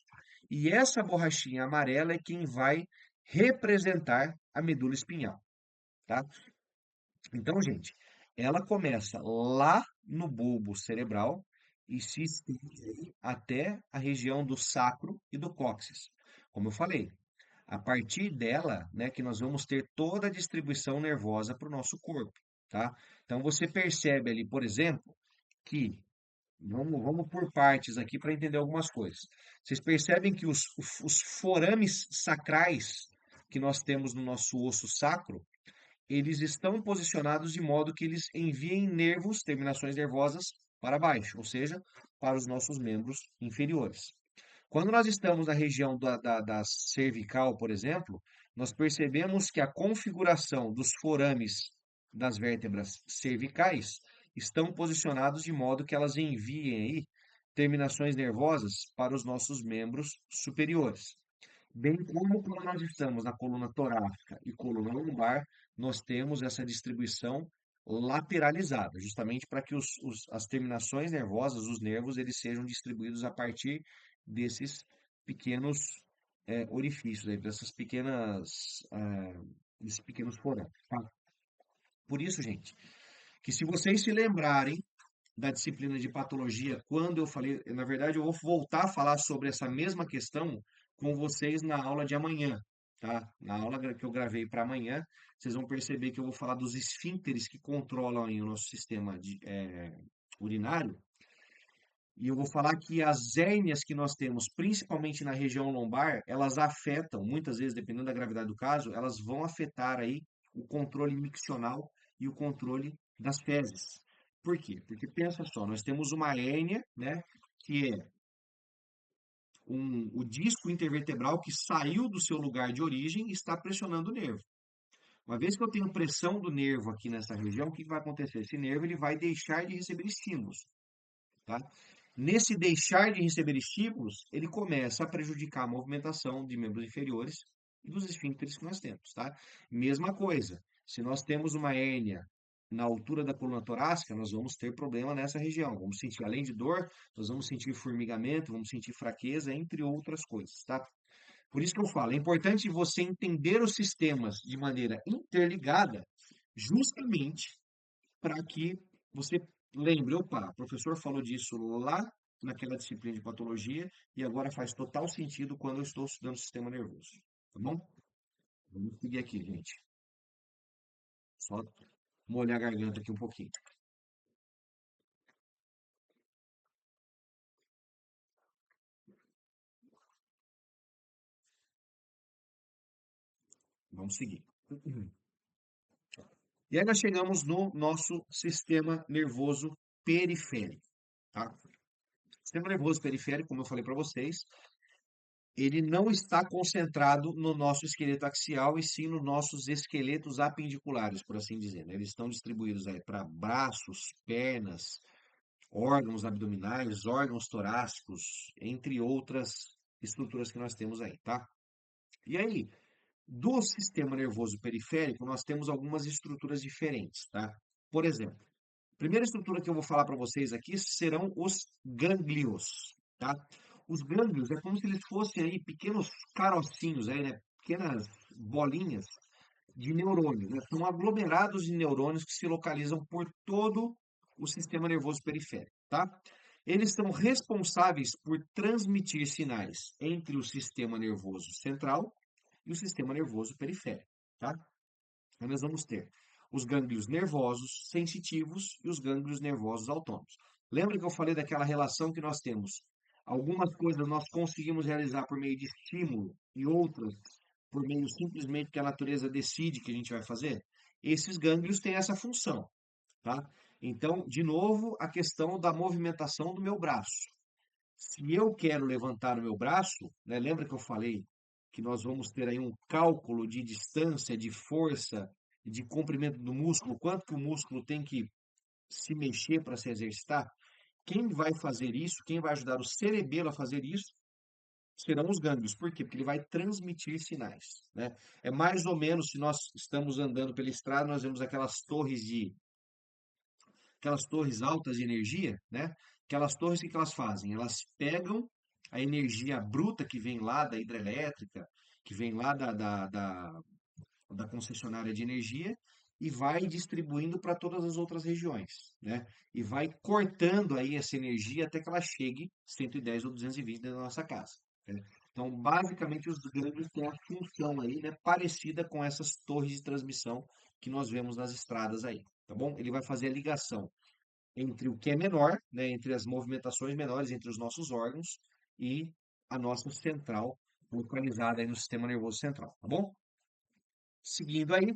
E essa borrachinha amarela é quem vai representar a medula espinhal, tá? Então, gente, ela começa lá no bulbo cerebral e se estende aí até a região do sacro e do cóccix. Como eu falei, a partir dela, né, que nós vamos ter toda a distribuição nervosa para o nosso corpo, tá? Então, você percebe ali, por exemplo, que vamos por partes aqui para entender algumas coisas. Vocês percebem que os forames sacrais que nós temos no nosso osso sacro, eles estão posicionados de modo que eles enviem nervos, terminações nervosas, para baixo, ou seja, para os nossos membros inferiores. Quando nós estamos na região da cervical, por exemplo, nós percebemos que a configuração dos forames das vértebras cervicais estão posicionados de modo que elas enviem aí terminações nervosas para os nossos membros superiores. Bem como quando nós estamos na coluna torácica e coluna lombar, nós temos essa distribuição lateralizada, justamente para que as terminações nervosas, os nervos, eles sejam distribuídos a partir desses pequenos orifícios, aí, desses pequenos forames, tá? Por isso, gente, que se vocês se lembrarem da disciplina de patologia, quando eu falei, na verdade, eu vou voltar a falar sobre essa mesma questão com vocês na aula de amanhã, tá? Na aula que eu gravei para amanhã, vocês vão perceber que eu vou falar dos esfíncteres que controlam aí o nosso sistema urinário, e eu vou falar que as hérnias que nós temos, principalmente na região lombar, elas afetam, muitas vezes, dependendo da gravidade do caso, elas vão afetar aí o controle miccional e o controle das fezes. Por quê? Porque pensa só, nós temos uma hérnia, né, que é o disco intervertebral que saiu do seu lugar de origem e está pressionando o nervo. Uma vez que eu tenho pressão do nervo aqui nessa região, o que vai acontecer? Esse nervo ele vai deixar de receber estímulos, tá? Nesse deixar de receber estímulos, ele começa a prejudicar a movimentação de membros inferiores e dos esfíncteres que nós temos, tá? Mesma coisa, se nós temos uma hérnia na altura da coluna torácica, nós vamos ter problema nessa região. Vamos sentir, além de dor, nós vamos sentir formigamento, vamos sentir fraqueza, entre outras coisas, tá? Por isso que eu falo, é importante você entender os sistemas de maneira interligada, justamente para que você lembre, opa, o professor falou disso lá naquela disciplina de patologia e agora faz total sentido quando eu estou estudando o sistema nervoso. Tá bom? Vamos seguir aqui, gente. Só molhar a garganta aqui um pouquinho. Vamos seguir. E aí nós chegamos no nosso sistema nervoso periférico, tá? Sistema nervoso periférico, como eu falei para vocês, ele não está concentrado no nosso esqueleto axial e sim nos nossos esqueletos apendiculares, por assim dizer, né? Eles estão distribuídos aí para braços, pernas, órgãos abdominais, órgãos torácicos, entre outras estruturas que nós temos aí, tá? E aí, do sistema nervoso periférico, nós temos algumas estruturas diferentes, tá? Por exemplo, a primeira estrutura que eu vou falar para vocês aqui serão os gânglios, tá? Os gânglios é como se eles fossem aí pequenos carocinhos aí, né? Pequenas bolinhas de neurônios, né? São aglomerados de neurônios que se localizam por todo o sistema nervoso periférico, tá? Eles são responsáveis por transmitir sinais entre o sistema nervoso central e o sistema nervoso periférico, tá? Então, nós vamos ter os gânglios nervosos sensitivos e os gânglios nervosos autônomos. Lembra que eu falei daquela relação que nós temos? Algumas coisas nós conseguimos realizar por meio de estímulo e outras por meio simplesmente que a natureza decide que a gente vai fazer? Esses gânglios têm essa função, tá? Então, de novo, a questão da movimentação do meu braço. Se eu quero levantar o meu braço, né, lembra que eu falei que nós vamos ter aí um cálculo de distância, de força, de comprimento do músculo, quanto que o músculo tem que se mexer para se exercitar? Quem vai fazer isso, quem vai ajudar o cerebelo a fazer isso, serão os gânglios. Por quê? Porque ele vai transmitir sinais, né? É mais ou menos se nós estamos andando pela estrada, nós vemos aquelas torres altas de energia, né? Aquelas torres, o que que elas fazem? Elas pegam a energia bruta que vem lá da hidrelétrica, que vem lá da concessionária de energia, e vai distribuindo para todas as outras regiões, né? E vai cortando aí essa energia até que ela chegue 110 ou 220 dentro da nossa casa, né? Então, basicamente, os gânglios têm a função aí, né, parecida com essas torres de transmissão que nós vemos nas estradas aí, tá bom? Ele vai fazer a ligação entre o que é menor, né, entre as movimentações menores entre os nossos órgãos e a nossa central, localizada aí no sistema nervoso central, tá bom? Seguindo aí,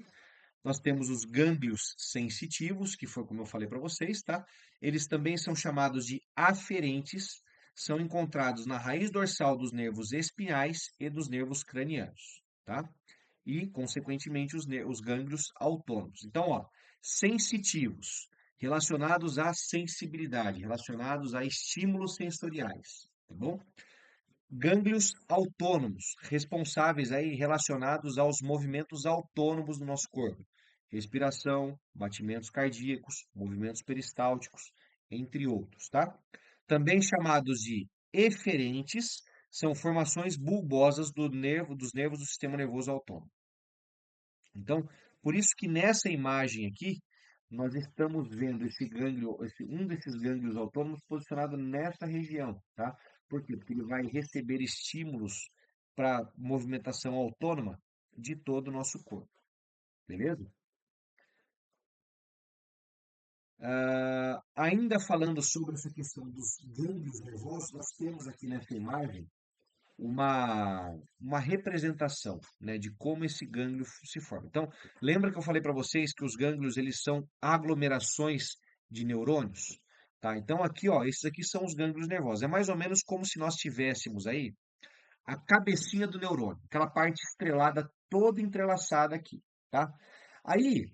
nós temos os gânglios sensitivos, que foi como eu falei para vocês, tá? Eles também são chamados de aferentes, são encontrados na raiz dorsal dos nervos espinhais e dos nervos cranianos, tá? E, consequentemente, os gânglios autônomos. Então, ó, sensitivos, relacionados à sensibilidade, relacionados a estímulos sensoriais, tá bom? Gânglios autônomos, responsáveis aí relacionados aos movimentos autônomos do nosso corpo. Respiração, batimentos cardíacos, movimentos peristálticos, entre outros, tá? Também chamados de eferentes, são formações bulbosas dos nervos do sistema nervoso autônomo. Então, por isso que nessa imagem aqui, nós estamos vendo esse gânglio, um desses gânglios autônomos posicionado nessa região, tá? Por quê? Porque ele vai receber estímulos para movimentação autônoma de todo o nosso corpo, beleza? Ainda falando sobre essa questão dos gânglios nervosos, nós temos aqui nessa imagem uma representação, né, de como esse gânglio se forma. Então, lembra que eu falei para vocês que os gânglios eles são aglomerações de neurônios? Tá? Então, aqui, ó, esses aqui são os gânglios nervosos. É mais ou menos como se nós tivéssemos aí a cabecinha do neurônio, aquela parte estrelada toda entrelaçada aqui, tá? Aí,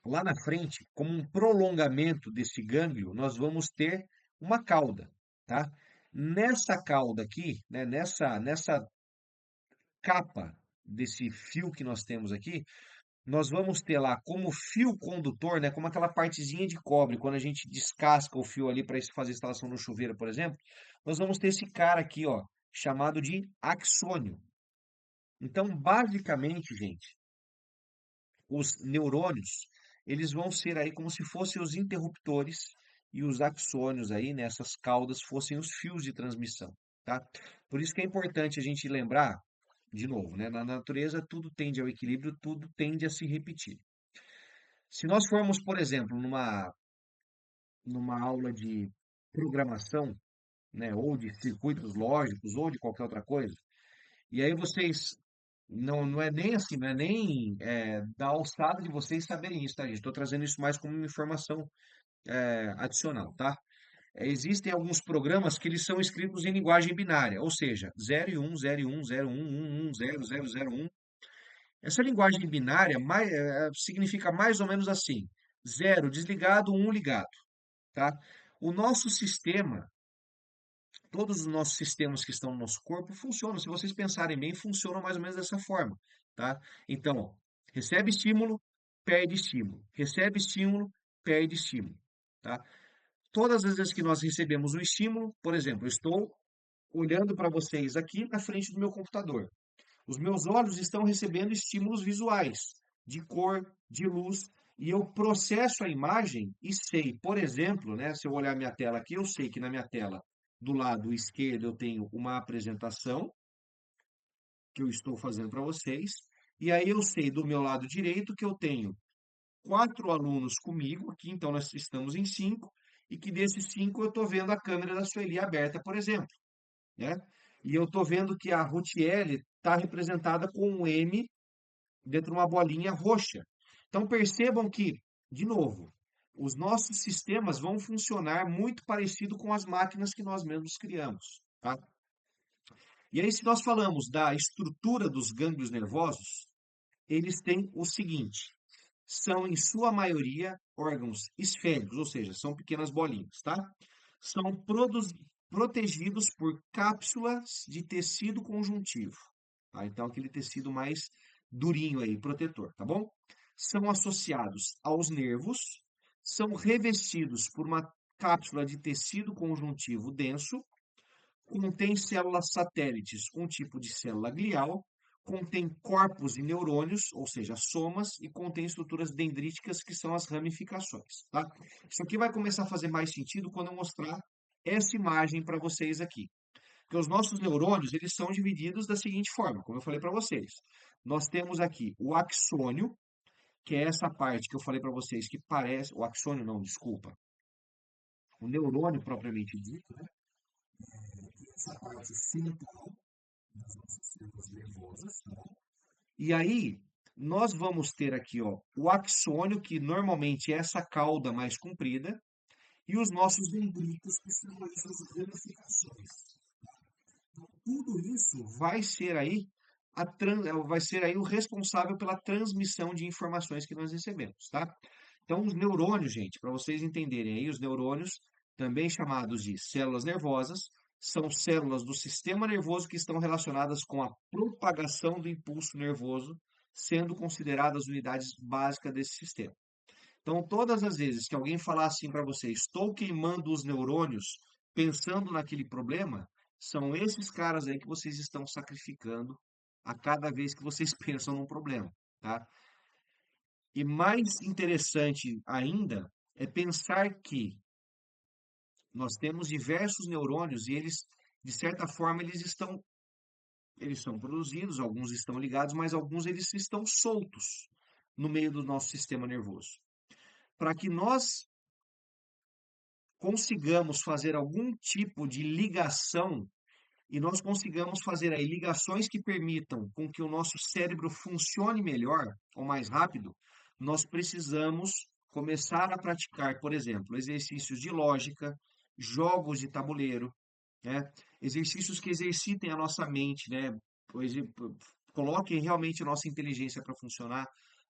lá na frente, como um prolongamento desse gânglio, nós vamos ter uma cauda, tá? Nessa cauda aqui, né, nessa capa desse fio que nós temos aqui, nós vamos ter lá como fio condutor, né, como aquela partezinha de cobre, quando a gente descasca o fio ali para fazer instalação no chuveiro, por exemplo, nós vamos ter esse cara aqui, ó, chamado de axônio. Então, basicamente, gente, os neurônios, eles vão ser aí como se fossem os interruptores e os axônios aí, nessas caudas, fossem os fios de transmissão, tá? Por isso que é importante a gente lembrar, de novo, né? Na natureza tudo tende ao equilíbrio, tudo tende a se repetir. Se nós formos, por exemplo, numa aula de programação, né, ou de circuitos lógicos, ou de qualquer outra coisa, e aí vocês, não é nem assim, não é nem da alçada de vocês saberem isso, tá, gente? Estou trazendo isso mais como uma informação adicional, tá? Existem alguns programas que eles são escritos em linguagem binária, ou seja, 0 e 1, 0 e 1, 0, 1, 1, 1, 0, 0, 0, 1. Essa linguagem binária significa mais ou menos assim: 0 desligado, 1 ligado, tá? O nosso sistema, todos os nossos sistemas que estão no nosso corpo funcionam. Se vocês pensarem bem, funcionam mais ou menos dessa forma, tá? Então, ó, recebe estímulo, perde estímulo. Recebe estímulo, perde estímulo, tá? Todas as vezes que nós recebemos um estímulo, por exemplo, eu estou olhando para vocês aqui na frente do meu computador. Os meus olhos estão recebendo estímulos visuais, de cor, de luz, e eu processo a imagem e sei, por exemplo, né, se eu olhar minha tela aqui, eu sei que na minha tela do lado esquerdo eu tenho uma apresentação que eu estou fazendo para vocês, e aí eu sei do meu lado direito que eu tenho 4 alunos comigo aqui, então nós estamos em 5, e que desses 5 eu estou vendo a câmera da Sueli aberta, por exemplo, né? E eu estou vendo que a Rutiele está representada com um M dentro de uma bolinha roxa. Então percebam que, de novo, os nossos sistemas vão funcionar muito parecido com as máquinas que nós mesmos criamos, tá? E aí, se nós falamos da estrutura dos gânglios nervosos, eles têm o seguinte: são, em sua maioria, órgãos esféricos, ou seja, são pequenas bolinhas, tá? São protegidos por cápsulas de tecido conjuntivo, tá? Então, aquele tecido mais durinho aí, protetor, tá bom? São associados aos nervos, são revestidos por uma cápsula de tecido conjuntivo denso, contém células satélites, um tipo de célula glial, contém corpos e neurônios, ou seja, somas, e contém estruturas dendríticas, que são as ramificações, tá? Isso aqui vai começar a fazer mais sentido quando eu mostrar essa imagem para vocês aqui. Porque os nossos neurônios, eles são divididos da seguinte forma, como eu falei para vocês. Nós temos aqui o axônio, que é essa parte que eu falei para vocês, que parece... O axônio não, desculpa. O neurônio propriamente dito, né? Essa parte central das nossas células nervosas, tá? E aí, nós vamos ter aqui, ó, o axônio, que normalmente é essa cauda mais comprida, e os nossos dendritos, que são essas ramificações. Tudo isso vai ser aí o responsável pela transmissão de informações que nós recebemos, tá? Então, os neurônios, gente, para vocês entenderem aí, os neurônios, também chamados de células nervosas, são células do sistema nervoso que estão relacionadas com a propagação do impulso nervoso, sendo consideradas unidades básicas desse sistema. Então, todas as vezes que alguém falar assim para você, estou queimando os neurônios pensando naquele problema, são esses caras aí que vocês estão sacrificando a cada vez que vocês pensam num problema, tá? E mais interessante ainda é pensar que nós temos diversos neurônios e eles, de certa forma, eles são produzidos, alguns estão ligados, mas alguns eles estão soltos no meio do nosso sistema nervoso. Para que nós consigamos fazer algum tipo de ligação e nós consigamos fazer aí ligações que permitam com que o nosso cérebro funcione melhor ou mais rápido, nós precisamos começar a praticar, por exemplo, exercícios de lógica, jogos de tabuleiro, né? Exercícios que exercitem a nossa mente, né? Coloquem realmente a nossa inteligência para funcionar,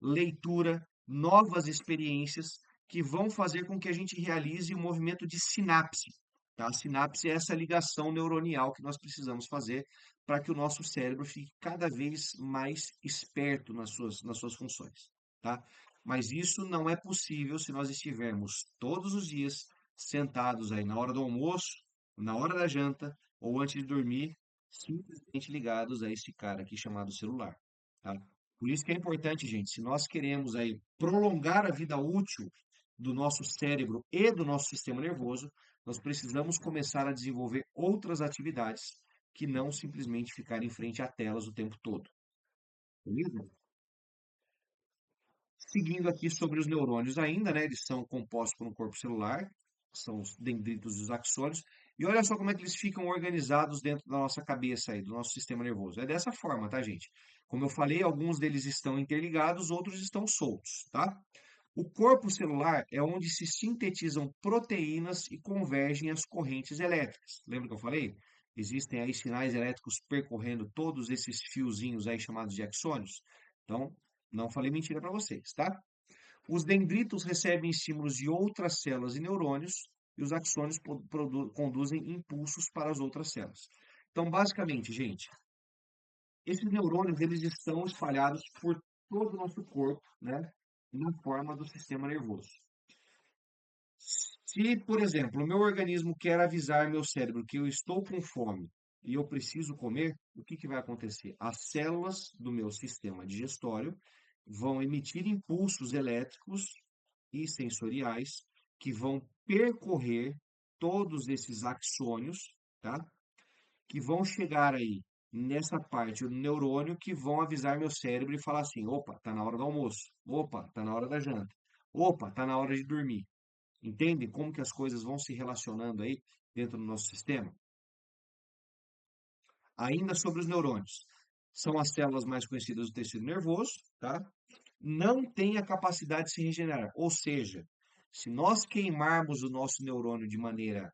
leitura, novas experiências que vão fazer com que a gente realize um movimento de sinapse. Tá? A sinapse é essa ligação neuronial que nós precisamos fazer para que o nosso cérebro fique cada vez mais esperto nas suas funções. Tá? Mas isso não é possível se nós estivermos todos os dias sentados aí na hora do almoço, na hora da janta ou antes de dormir, simplesmente ligados a esse cara aqui chamado celular. Tá? Por isso que é importante, gente, se nós queremos aí prolongar a vida útil do nosso cérebro e do nosso sistema nervoso, nós precisamos começar a desenvolver outras atividades que não simplesmente ficar em frente a telas o tempo todo. Beleza? Seguindo aqui sobre os neurônios ainda, né? Eles são compostos por um corpo celular, são os dendritos e os axônios. E olha só como é que eles ficam organizados dentro da nossa cabeça aí, do nosso sistema nervoso. É dessa forma, tá, gente? Como eu falei, alguns deles estão interligados, outros estão soltos, tá? O corpo celular é onde se sintetizam proteínas e convergem as correntes elétricas. Lembra que eu falei? Existem aí sinais elétricos percorrendo todos esses fiozinhos aí chamados de axônios. Então, não falei mentira para vocês, tá? Os dendritos recebem estímulos de outras células e neurônios e os axônios conduzem impulsos para as outras células. Então, basicamente, gente, esses neurônios eles estão espalhados por todo o nosso corpo, né? Na forma do sistema nervoso. Se, por exemplo, o meu organismo quer avisar meu cérebro que eu estou com fome e eu preciso comer, o que que vai acontecer? As células do meu sistema digestório vão emitir impulsos elétricos e sensoriais que vão percorrer todos esses axônios, tá? Que vão chegar aí nessa parte do neurônio que vão avisar meu cérebro e falar assim: opa, tá na hora do almoço. Opa, tá na hora da janta. Opa, tá na hora de dormir. Entendem como que as coisas vão se relacionando aí dentro do nosso sistema? Ainda sobre os neurônios. São as células mais conhecidas do tecido nervoso, tá? Não tem a capacidade de se regenerar. Ou seja, se nós queimarmos o nosso neurônio de maneira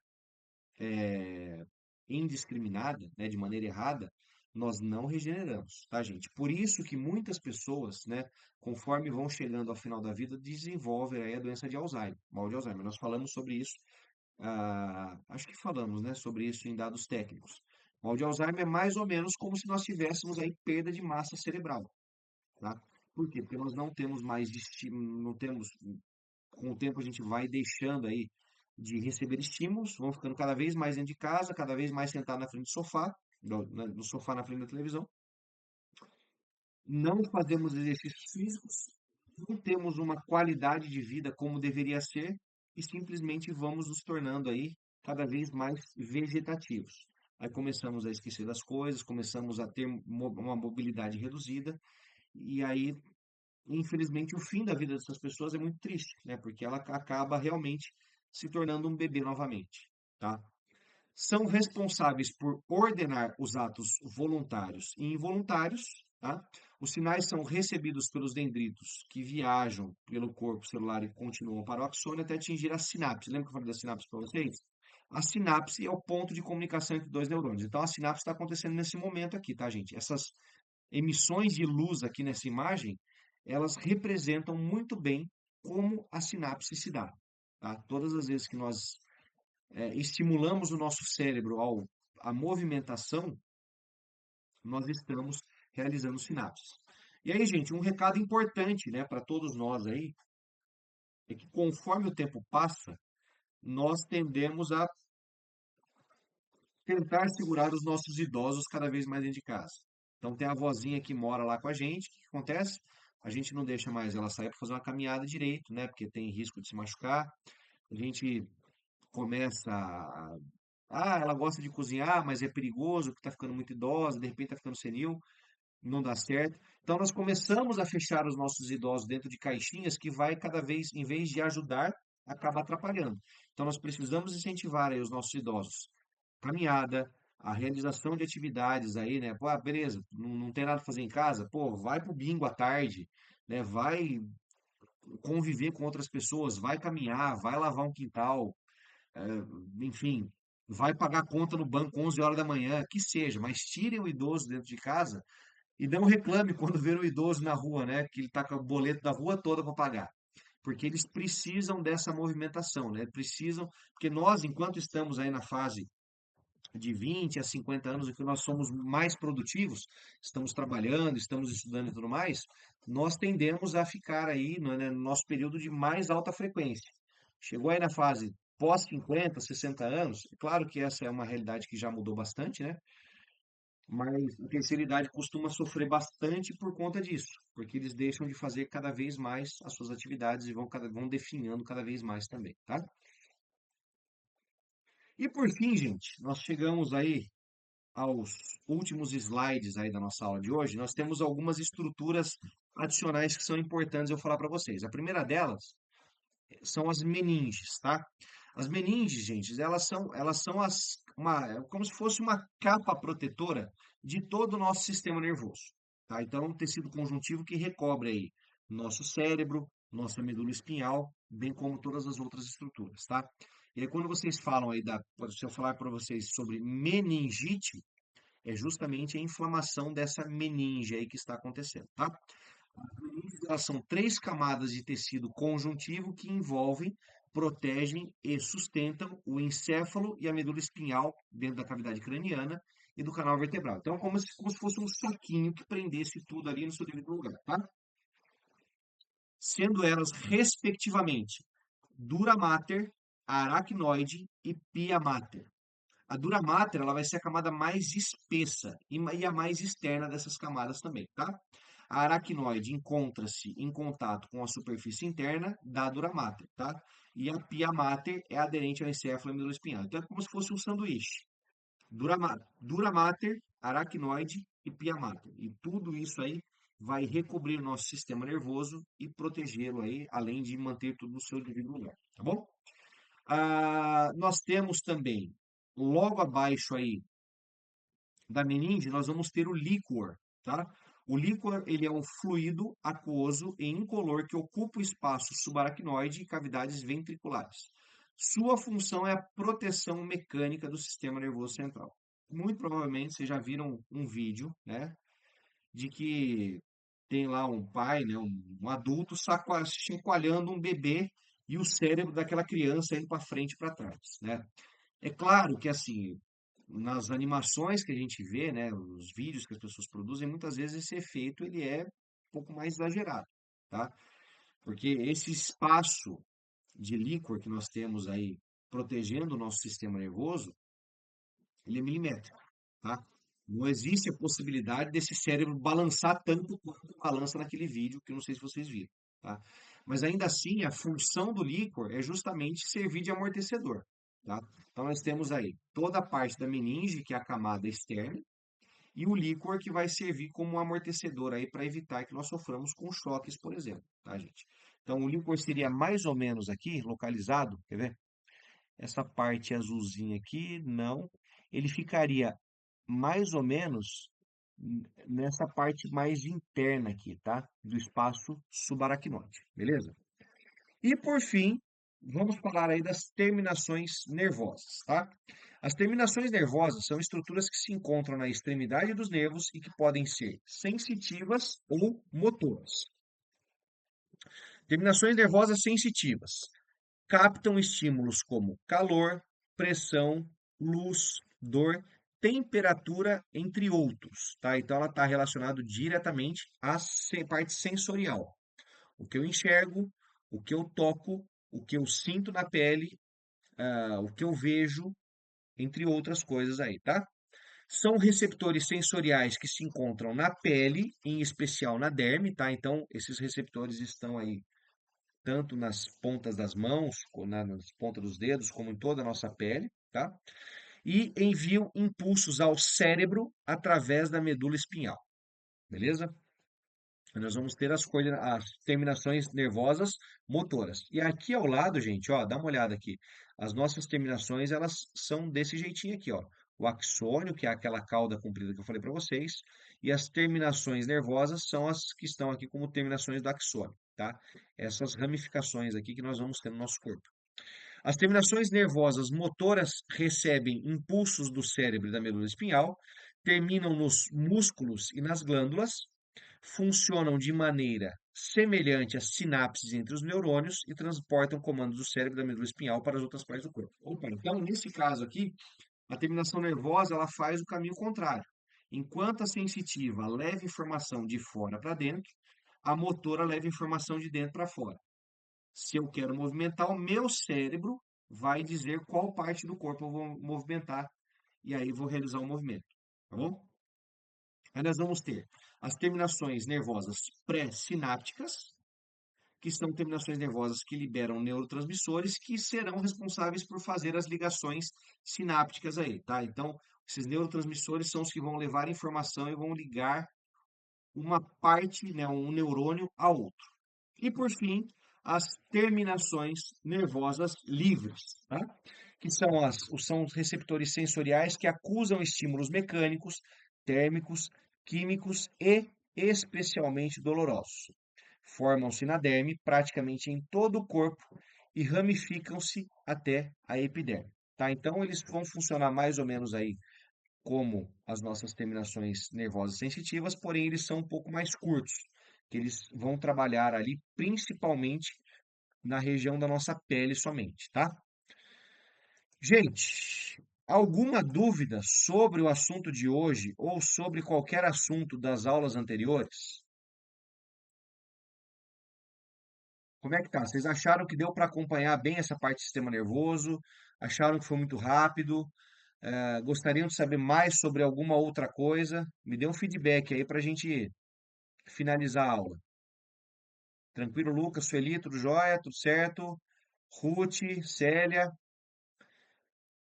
indiscriminada, né, de maneira errada, nós não regeneramos, tá, gente? Por isso que muitas pessoas, né, conforme vão chegando ao final da vida, desenvolvem aí a doença de Alzheimer, mal de Alzheimer. Nós falamos sobre isso, acho que falamos, né, sobre isso em dados técnicos. Mal de Alzheimer é mais ou menos como se nós tivéssemos aí perda de massa cerebral, tá? Por quê? Porque nós não temos mais estímulo, não temos, com o tempo a gente vai deixando aí de receber estímulos, vão ficando cada vez mais dentro de casa, cada vez mais sentado na frente do sofá, no sofá na frente da televisão. Não fazemos exercícios físicos, não temos uma qualidade de vida como deveria ser e simplesmente vamos nos tornando aí cada vez mais vegetativos. Aí começamos a esquecer das coisas, começamos a ter uma mobilidade reduzida e aí, infelizmente, o fim da vida dessas pessoas é muito triste, né? Porque ela acaba realmente se tornando um bebê novamente, tá? São responsáveis por ordenar os atos voluntários e involuntários, tá? Os sinais são recebidos pelos dendritos que viajam pelo corpo celular e continuam para o axônio até atingir a sinapse. Lembra que eu falei da sinapse para vocês? A sinapse é o ponto de comunicação entre dois neurônios. Então, a sinapse está acontecendo nesse momento aqui, tá, gente? Essas emissões de luz aqui nessa imagem, elas representam muito bem como a sinapse se dá, tá? Todas as vezes que nós estimulamos o nosso cérebro à movimentação, nós estamos realizando sinapses. E aí, gente, um recado importante, né, para todos nós aí, é que conforme o tempo passa, nós tendemos a tentar segurar os nossos idosos cada vez mais dentro de casa. Então, tem a vozinha que mora lá com a gente, o que acontece? A gente não deixa mais ela sair para fazer uma caminhada direito, né, porque tem risco de se machucar. A gente começa ela gosta de cozinhar, mas é perigoso, porque está ficando muito idosa, de repente está ficando senil, não dá certo. Então nós começamos a fechar os nossos idosos dentro de caixinhas que vai cada vez, em vez de ajudar, acaba atrapalhando. Então nós precisamos incentivar aí os nossos idosos. Caminhada, a realização de atividades aí, né? Pô, beleza, não tem nada para fazer em casa? Pô, vai pro bingo à tarde, né? Vai conviver com outras pessoas, vai caminhar, vai lavar um quintal, enfim, vai pagar conta no banco 11 horas da manhã, que seja, mas tirem o idoso dentro de casa e não reclame quando ver o idoso na rua, né? Que ele está com o boleto da rua toda para pagar. Porque eles precisam dessa movimentação, né? Precisam, porque nós, enquanto estamos aí na fase de 20 a 50 anos, em que nós somos mais produtivos, estamos trabalhando, estamos estudando e tudo mais, nós tendemos a ficar aí né, no nosso período de mais alta frequência. Chegou aí na fase pós 50, 60 anos, é claro que essa é uma realidade que já mudou bastante, né? Mas a terceira idade costuma sofrer bastante por conta disso, porque eles deixam de fazer cada vez mais as suas atividades e vão definhando cada vez mais também, tá? E por fim, gente, nós chegamos aí aos últimos slides aí da nossa aula de hoje. Nós temos algumas estruturas adicionais que são importantes eu falar para vocês. A primeira delas são as meninges, tá? As meninges, gente, elas são como se fosse uma capa protetora de todo o nosso sistema nervoso, tá? Então, é um tecido conjuntivo que recobre aí nosso cérebro, nossa medula espinhal, bem como todas as outras estruturas, tá? E aí, quando vocês falam aí se eu falar para vocês sobre meningite, é justamente a inflamação dessa meninge aí que está acontecendo, tá? Elas são três camadas de tecido conjuntivo que envolvem, protegem e sustentam o encéfalo e a medula espinhal dentro da cavidade craniana e do canal vertebral. Então, como se fosse um saquinho que prendesse tudo ali no seu devido lugar, tá? Sendo elas, respectivamente, dura mater, aracnoide e pia mater. A dura mater, ela vai ser a camada mais espessa e a mais externa dessas camadas também, tá? A aracnoide encontra-se em contato com a superfície interna da dura mater, tá? E a pia mater é aderente ao encéfalo e medula espinhal. Então é como se fosse um sanduíche. Dura mater, aracnoide e pia mater. E tudo isso aí vai recobrir o nosso sistema nervoso e protegê-lo aí, além de manter tudo no seu devido lugar, tá bom? Nós temos também, logo abaixo aí da meninge, nós vamos ter o líquor, tá? O líquor, ele é um fluido aquoso e incolor que ocupa o espaço subaracnoide e cavidades ventriculares. Sua função é a proteção mecânica do sistema nervoso central. Muito provavelmente vocês já viram um vídeo, né, de que tem lá um pai, né, um adulto chacoalhando um bebê e o cérebro daquela criança indo para frente e para trás, né? É claro que, assim, nas animações que a gente vê, né, os vídeos que as pessoas produzem, muitas vezes esse efeito ele é um pouco mais exagerado, tá? Porque esse espaço de líquor que nós temos aí protegendo o nosso sistema nervoso, ele é milimétrico, tá? Não existe a possibilidade desse cérebro balançar tanto quanto balança naquele vídeo, que eu não sei se vocês viram, tá? Mas ainda assim, a função do líquor é justamente servir de amortecedor, tá? Então nós temos aí toda a parte da meninge, que é a camada externa, e o líquor que vai servir como um amortecedor aí para evitar que nós soframos com choques, por exemplo, tá, gente? Então o líquor seria mais ou menos aqui, localizado, quer ver? Essa parte azulzinha aqui, não. Ele ficaria mais ou menos nessa parte mais interna aqui, tá? Do espaço subaracnoide, beleza? E por fim, vamos falar aí das terminações nervosas, tá? As terminações nervosas são estruturas que se encontram na extremidade dos nervos e que podem ser sensitivas ou motoras. Terminações nervosas sensitivas captam estímulos como calor, pressão, luz, dor, temperatura, entre outros, tá? Então ela está relacionada diretamente à parte sensorial. O que eu enxergo, o que eu toco, o que eu sinto na pele, o que eu vejo, entre outras coisas aí, tá? São receptores sensoriais que se encontram na pele, em especial na derme, tá? Então, esses receptores estão aí tanto nas pontas das mãos, nas pontas dos dedos, como em toda a nossa pele, tá? E enviam impulsos ao cérebro através da medula espinhal, beleza? Nós vamos ter as terminações nervosas motoras. E aqui ao lado, gente, ó, dá uma olhada aqui. As nossas terminações, elas são desse jeitinho aqui, ó. O axônio, que é aquela cauda comprida que eu falei para vocês, e as terminações nervosas são as que estão aqui como terminações do axônio, tá? Essas ramificações aqui que nós vamos ter no nosso corpo. As terminações nervosas motoras recebem impulsos do cérebro e da medula espinhal, terminam nos músculos e nas glândulas, funcionam de maneira semelhante às sinapses entre os neurônios e transportam comandos do cérebro e da medula espinhal para as outras partes do corpo. Opa, então, nesse caso aqui, a terminação nervosa ela faz o caminho contrário. Enquanto a sensitiva leva informação de fora para dentro, a motora leva informação de dentro para fora. Se eu quero movimentar, o meu cérebro vai dizer qual parte do corpo eu vou movimentar e aí vou realizar o movimento, tá bom? Aí nós vamos ter as terminações nervosas pré-sinápticas, que são terminações nervosas que liberam neurotransmissores que serão responsáveis por fazer as ligações sinápticas aí, tá? Então, esses neurotransmissores são os que vão levar informação e vão ligar uma parte, né, um neurônio a outro. E por fim, as terminações nervosas livres, tá? Que são os receptores sensoriais que acusam estímulos mecânicos, térmicos, químicos e especialmente dolorosos. Formam-se na derme praticamente em todo o corpo e ramificam-se até a epiderme, tá? Então eles vão funcionar mais ou menos aí como as nossas terminações nervosas sensitivas, porém eles são um pouco mais curtos, que eles vão trabalhar ali principalmente na região da nossa pele somente, tá? Gente, alguma dúvida sobre o assunto de hoje ou sobre qualquer assunto das aulas anteriores? Como é que tá? Vocês acharam que deu para acompanhar bem essa parte do sistema nervoso? Acharam que foi muito rápido? Gostariam de saber mais sobre alguma outra coisa? Me dê um feedback aí para a gente finalizar a aula. Tranquilo, Lucas, Sueli, tudo jóia? Tudo certo? Ruth, Célia,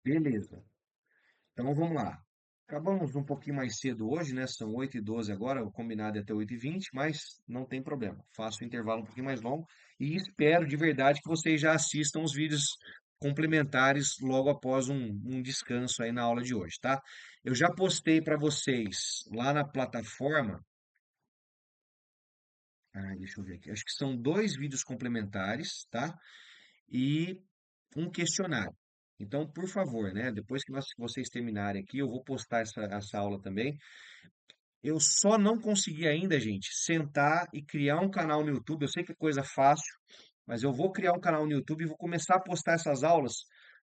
beleza. Então vamos lá. Acabamos um pouquinho mais cedo hoje, né? São 8h12 agora, o combinado é até 8h20, mas não tem problema. Faço o intervalo um pouquinho mais longo e espero de verdade que vocês já assistam os vídeos complementares logo após um descanso aí na aula de hoje, tá? Eu já postei para vocês lá na plataforma. Deixa eu ver aqui. Acho que são dois vídeos complementares, tá? E um questionário. Então, por favor, né? Depois que vocês terminarem aqui, eu vou postar essa aula também. Eu só não consegui ainda, gente, sentar e criar um canal no YouTube. Eu sei que é coisa fácil, mas eu vou criar um canal no YouTube e vou começar a postar essas aulas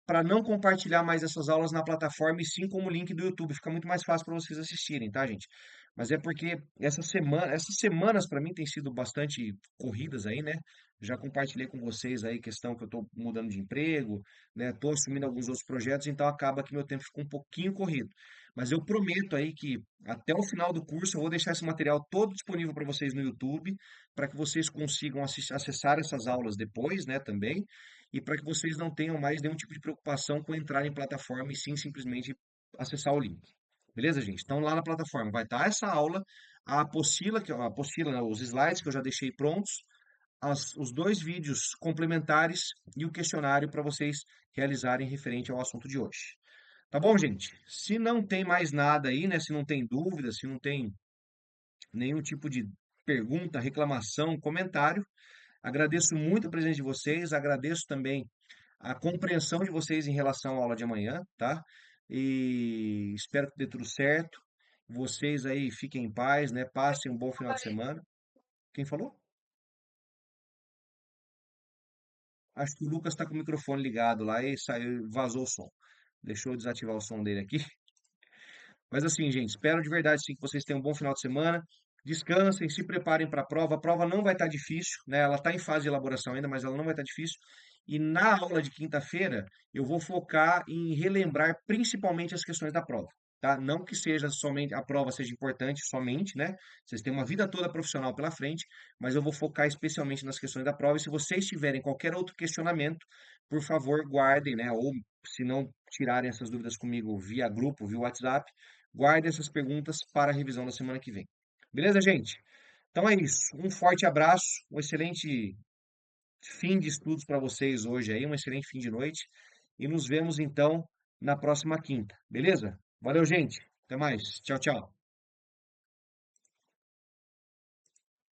para não compartilhar mais essas aulas na plataforma e sim como link do YouTube. Fica muito mais fácil para vocês assistirem, tá, gente? Mas é porque essas semanas para mim têm sido bastante corridas aí, né? Já compartilhei com vocês aí questão que eu estou mudando de emprego, né? Estou assumindo alguns outros projetos, então acaba que meu tempo ficou um pouquinho corrido. Mas eu prometo aí que até o final do curso eu vou deixar esse material todo disponível para vocês no YouTube, para que vocês consigam acessar essas aulas depois, né, também, e para que vocês não tenham mais nenhum tipo de preocupação com entrar em plataforma e sim simplesmente acessar o link. Beleza, gente? Então lá na plataforma vai estar essa aula, a apostila, a apostila, né, os slides que eu já deixei prontos, os dois vídeos complementares e o questionário para vocês realizarem referente ao assunto de hoje. Tá bom, gente? Se não tem mais nada aí, né? Se não tem dúvida, se não tem nenhum tipo de pergunta, reclamação, comentário, agradeço muito a presença de vocês, agradeço também a compreensão de vocês em relação à aula de amanhã, tá? E espero que dê tudo certo. Vocês aí fiquem em paz, né? Passem um bom final de semana. Quem falou? Acho que o Lucas está com o microfone ligado lá e saiu, vazou o som. Deixa eu desativar o som dele aqui. Mas assim, gente, espero de verdade sim que vocês tenham um bom final de semana. Descansem, se preparem para a prova. A prova não vai estar difícil, né? Ela está em fase de elaboração ainda, mas ela não vai estar difícil. E na aula de quinta-feira, eu vou focar em relembrar principalmente as questões da prova, tá? Não que seja somente a prova seja importante somente, né? Vocês têm uma vida toda profissional pela frente, mas eu vou focar especialmente nas questões da prova. E se vocês tiverem qualquer outro questionamento, por favor, guardem, né? Ou se não tirarem essas dúvidas comigo via grupo, via WhatsApp, guarde essas perguntas para a revisão da semana que vem. Beleza, gente? Então é isso. Um forte abraço, um excelente fim de estudos para vocês hoje aí, um excelente fim de noite. E nos vemos então na próxima quinta. Beleza? Valeu, gente. Até mais. Tchau, tchau.